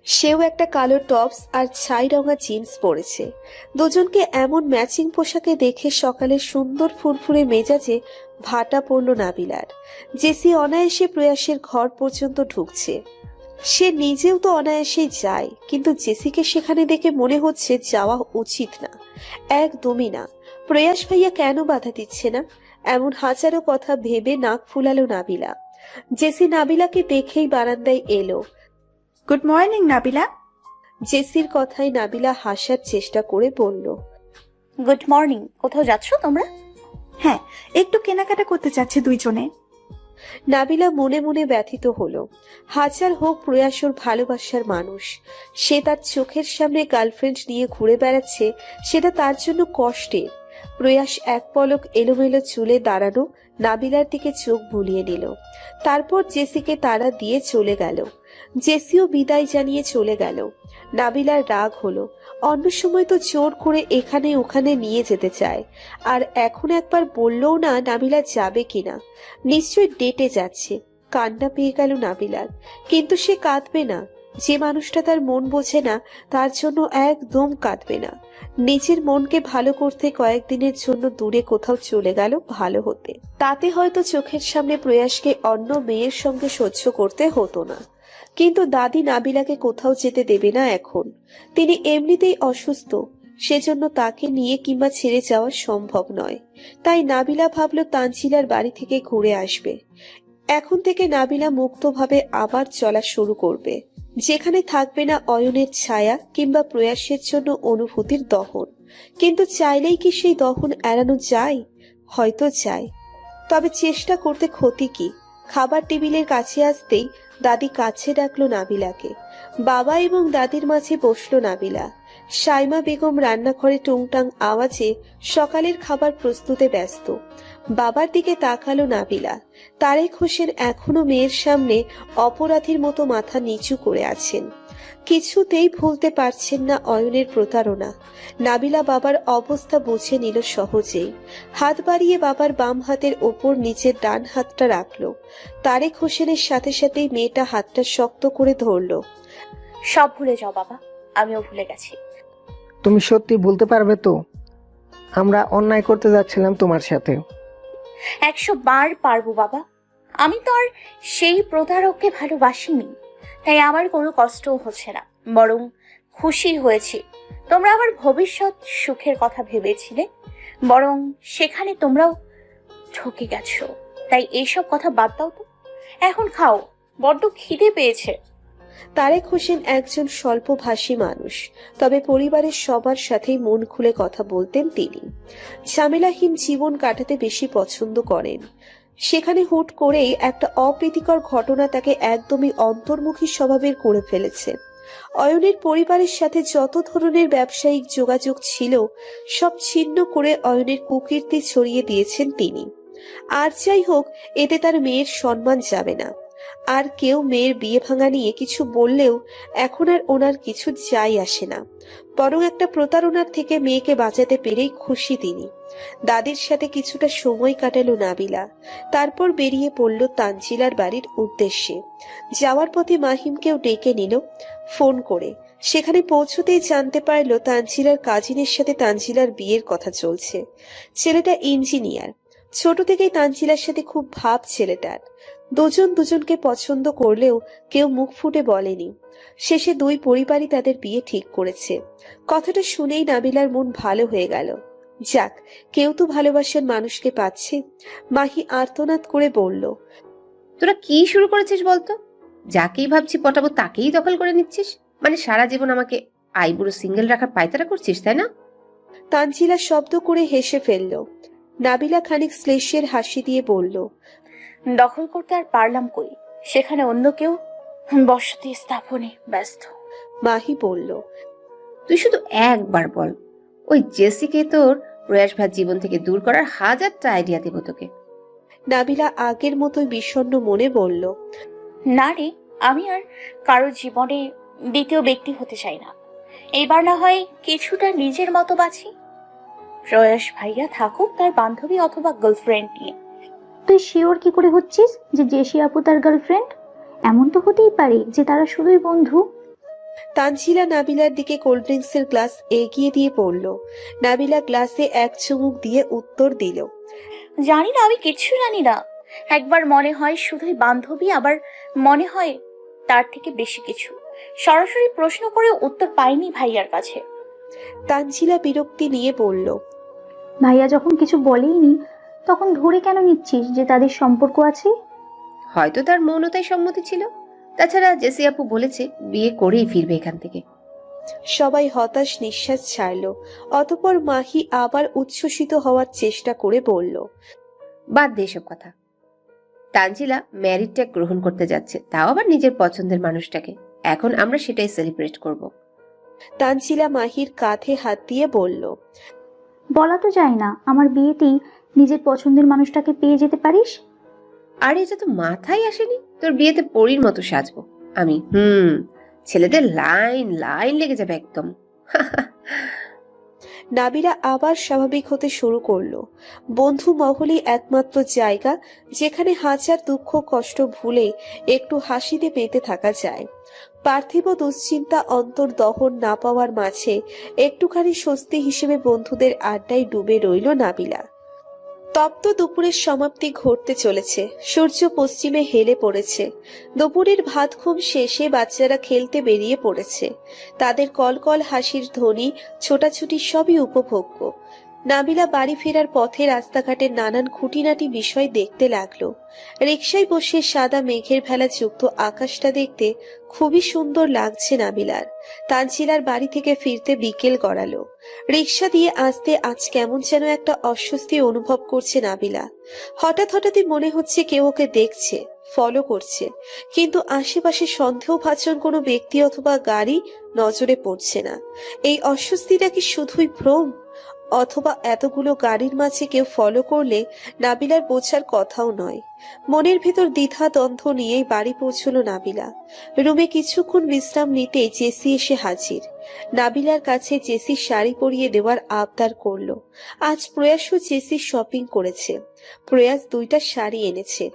সেও একটা কালো টপস আর ছাই রঙা জিন্স পরেছে। দুজনকে এমন ম্যাচিং পোশাকে দেখে সকালে সুন্দর ফুরফুরে মেজাজে ভাটা পড়ল নাবিলার। জেসি অনায়াসে প্রয়াসের ঘর পর্যন্ত ঢুকছে। সে নিজেও তো অনায়াসেই যায়, কিন্তু জেসিকে সেখানে দেখে মনে হচ্ছে যাওয়া উচিত না, একদমই না। প্রয়াস ভাইয়া কেন বাধা দিচ্ছে না, এমন হাজারো কথা ভেবে নাক ফুলালো নাবিলা। জেসি নাবিলাকে দেখেই বারান্দায় এলো। Good morning Nabila. জেসির কথায় নাবিলা হাসার চেষ্টা করে বলল, গুড মর্নিং। কোথাও যাচ্ছ তোমরা? হ্যাঁ, একটু কেনাকাটা করতে চাচ্ছে দুইজনে। নাবিলা মনে মনে ব্যথিত হলো। হাজার হোক প্রয়াস ওর ভালোবাসার মানুষ, সে তার চোখের সামনে গার্লফ্রেন্ড নিয়ে ঘুরে বেড়াচ্ছে, সেটা তার জন্য কষ্টের। প্রয়াস এক পলক এলোমেলো চুলে দাঁড়ানো নাবিলার দিকে চোখ বুলিয়ে নিল, তারপর জেসিকে তাড়া দিয়ে চলে গেল। জেসিও বিদায় জানিয়ে চলে গেল। নাবিলার রাগ হলো। অন্য সময় তো জোর করে এখানে ওখানে নিয়ে যেতে চায়, আর এখন একবার বললেও না নাবিলা যাবে কিনা। নিশ্চয় ডেটে যাচ্ছে। কান্না পেয়ে গেল নাবিলার, কিন্তু সে কাঁদবে না। যে মানুষটা তার মন বোঝে না তার জন্য একদম কাঁদবে না। নিজের মনকে ভালো করতে কয়েকদিনের জন্য দূরে কোথাও চলে গেল ভালো হতে। তাতে হয়তো চোখের সামনে প্রয়াসকে অন্য মেয়ের সঙ্গে সহ্য করতে হতো না। কিন্তু দাদি নাবিলাকে কোথাও যেতে দেবে না এখন। তিনি এমনিতেই অসুস্থ, সেজন্য তাকে নিয়ে কিংবা ছেড়ে যাওয়া সম্ভব নয়। তাই নাবিলা ভাবল তানজিলার বাড়ি থেকে ঘুরে আসবে। এখন থেকে নাবিলা মুক্তভাবে আবার চলা শুরু করবে, যেখানে থাকবে না অয়নের ছায়া কিংবা প্রয়াসের জন্য অনুভূতির দহন। কিন্তু চাইলেই কি সেই দহন এড়ানো যায়? হয়তো যায়, তবে চেষ্টা করতে ক্ষতি কি? খাবার টেবিলের কাছে আসতেই দাদি কাছে ডাকলো নাবিলাকে। বাবা এবং দাদির মাঝে বসলো নাবিলা। সাইমা বেগম রান্নাঘরে টুংটাং আওয়াজে সকালের খাবার প্রস্তুতে ব্যস্ত। বাবার দিকে তাকালো নাবিলা। তারেক হোসেন এখনো মেয়ের সামনে অপরাধীর মতো মাথা নিচু করে আছেন। কিছুতেই ভুলতে পারছেন না অয়নের প্রতারণা। নাবিলা বাবার অবস্থা বুঝে নিল সহজেই। হাত বাড়িয়ে বাবার বাম হাতের ওপর নিচের ডান হাতটা রাখলো। তারেক হোসেনের সাথে সাথেই মেয়েটা হাতটা শক্ত করে ধরলো। সব ভুলে যাও বাবা, আমিও ভুলে গেছি। তুমি সত্যি বলতে পারবে তো আমরা অন্যায় করতে যাচ্ছিলাম তোমার সাথে? 100 বার পারবো বাবা। আমি তো আর সেই প্রতারককে ভালোবাসিনি, তাই আমার কোনো কষ্টও হচ্ছে না, বরং খুশি হয়েছি। তোমরা আমার ভবিষ্যৎ সুখের কথা ভেবেছিলে, বরং সেখানে তোমরাও ঠকে গেছো। তাই এইসব কথা বাদ দাও তো, এখন খাও, বড্ড খিদে পেয়েছে। তারেক হোসেন একজন স্বল্পভাষী মানুষ, তবে পরিবারের সবার সাথেই মন খুলে কথা বলতেন তিনি। ঝামেলাহীন জীবন কাটাতে বেশি পছন্দ করেন। সেখানে হুট করেই একটা অপ্রীতিকর ঘটনা তাকে একদমই অন্তর্মুখী স্বভাবের করে ফেলেছে। অয়নের পরিবারের সাথে যত ধরনের ব্যবসায়িক যোগাযোগ ছিল সব ছিন্ন করে অয়নের কুকীর্তি ছড়িয়ে দিয়েছেন তিনি। আর যাই হোক, এতে তার মেয়ের সম্মান যাবে না। আর কেউ মেয়ের বিয়ে ভাঙা নিয়ে কিছু বললেও এখন আর ওনার কিছু যায় আসে না, বরং একটা প্রতারণার থেকে মেয়েকে বাঁচাতে পেরেই খুশি তিনি। দাদির সাথে কিছুটা সময় কাটালো নাবিলা, তারপর বেরিয়ে পড়ল তানজিলার বাড়ির উদ্দেশ্যে। যাওয়ার পথে মাহিমকেও ডেকে নিল ফোন করে। সেখানে পৌঁছতেই জানতে পারলো তানজিলার কাজিনের সাথে তানজিলার বিয়ের কথা চলছে। ছেলেটা ইঞ্জিনিয়ার। ছোট থেকেই তানজিলার সাথে খুব ভাব ছেলেটার। দুজন দুজনকে পছন্দ করলেও কেউ মুখ ফুটে বলেনি। শেষে দুই পরিবারই তাদের বিয়ে ঠিক করেছে। কথাটা শুনেই নাবিলার মন ভালো হয়ে গেল। যাক, কেউ তো ভালোবাসার মানুষকে পাচ্ছে। মাহি আর্তনাদ করে বলল, তোরা কি শুরু করেছিস বলতো? যাকেই ভাবছি পটাবো তাকেই দখল করে নিচ্ছিস। মানে সারা জীবন আমাকে আইবুড়ো সিঙ্গেল রাখার পায়তারা করছিস, তাই না? তানজিলা শব্দ করে হেসে ফেলল। নাবিলা খানিক শ্লেষের হাসি দিয়ে বলল, দখল করতে আর পারলাম কই, সেখানে অন্য কেউ বসতি স্থাপনে ব্যস্ত। মাহি বলল, তুই শুধু একবার বল, ওই জেসিকে তোর প্রয়াস ভাই জীবন থেকে দূর করার হাজারটা আইডিয়া দেবো তোকে। নাবিলা আগের মতোই বিষণ্ণ মনে বলল, না রে, আমি আর কারো জীবনে দ্বিতীয় ব্যক্তি হতে চাই না। এবার না হয় কিছুটা নিজের মতো বাঁচি। প্রয়াস ভাইয়া থাকুক তার বান্ধবী অথবা গার্লফ্রেন্ড নিয়ে। তুই শিওর কি করে হচ্ছিস যে জেসি আপু তার গার্লফ্রেন্ড? এমন তো হতেই পারে যে তারা শুধুই বন্ধু। তানজিলা নাবিলার দিকে কোল্ড ড্রিঙ্কসের গ্লাস এগিয়ে দিয়ে পড়ল। নাবিলা গ্লাসে এক চুমুক দিয়ে উত্তর দিল, জানি না, আমি কিচ্ছু জানি না। একবার মনে হয় শুধুই বান্ধবী, আবার মনে হয় তার থেকে বেশি কিছু। সরাসরি প্রশ্ন করে উত্তর পাইনি ভাইয়ার কাছে। তানজিলা বিরক্তি নিয়ে বলল, ভাইয়া যখন কিছু বলেইনি তখন ধরে কেন নিচ্ছিস যে তাদের সম্পর্ক আছে? হয়তো তার মৌনতায় সম্মতি ছিল। তাছাড়া জেসি আপু বলেছে বিয়ে করেই ফিরবে এখান থেকে। সবাই হতাশ নিঃশ্বাস ছাড়ল। অতঃপর মাহি আবার উচ্ছ্বসিত হওয়ার চেষ্টা করে বলল, বাদ দে এসব কথা। তানজিলা ম্যারিডটা গ্রহণ করতে যাচ্ছে, তাও আবার নিজের পছন্দের মানুষটাকে। এখন আমরা সেটাই সেলিব্রেট করব। তানজিলা মাহির কাঁধে হাত দিয়ে বলল, বলা তো যায় না আমার বিয়েতেই নিজের পছন্দের মানুষটাকে পেয়ে যেতে পারিস। আর এটা তো মাথায় আসেনি, তোর বিয়েতে পরীর মতো সাজবো আমি। ছেলেদের লাইন লাইন লেগে যাবে একদম। নাবিলা আবার স্বাভাবিক হতে শুরু করলো। বন্ধু মহলই একমাত্র জায়গা যেখানে হাজার দুঃখ কষ্ট ভুলে একটু হাসিতে মেতে থাকা যায়। পার্থিব দুশ্চিন্তা অন্তর্দহন না পাওয়ার মাঝে একটুখানি স্বস্তি হিসেবে বন্ধুদের আড্ডায় ডুবে রইল নাবিলা। তপ্ত দুপুরের সমাপ্তি ঘটতে চলেছে। সূর্য পশ্চিমে হেলে পড়েছে। দুপুরের ভাত ঘুম শেষে বাচ্চারা খেলতে বেরিয়ে পড়েছে। তাদের কলকল হাসির ধ্বনি, ছোটাছুটি সবই উপভোগ্য। নাবিলা বাড়ি ফেরার পথে রাস্তাঘাটের নানান খুঁটিনাটি বিষয় দেখতে লাগলো। রিকশায় বসে সাদা মেঘের ভেলা যুক্ত আকাশটা দেখতে খুবই সুন্দর লাগছে নাবিলার। তানজিলার বাড়ি থেকে ফিরতে বিকেল গড়ালো। রিকশা দিয়ে আসতে আজ কেমন যেন একটা অস্বস্তি অনুভব করছে নাবিলা। হঠাৎ হঠাৎই মনে হচ্ছে কেউ ওকে দেখছে, ফলো করছে, কিন্তু আশেপাশে সন্দেহভাজন কোনো ব্যক্তি অথবা গাড়ি নজরে পড়ছে না। এই অস্বস্তিটা কি শুধুই ভ্রম, অথবা এতগুলো গাড়ির মাঝে কেউ ফলো করলে নাবিলার বোঝার কথাও নয়। মনের ভেতর দ্বিধা দ্বন্দ্ব নিয়েই বাড়ি পৌঁছলো নাবিলা। রুমে কিছুক্ষণ বিশ্রাম নিতেই জেসি এসে হাজির। নাবিলার কাছে জেসি শাড়ি পরিয়ে দেওয়ার আবদার করলো। আজ প্রয়াসও জেসি শপিং করেছে। প্রয়াস 2টা শাড়ি এনেছে।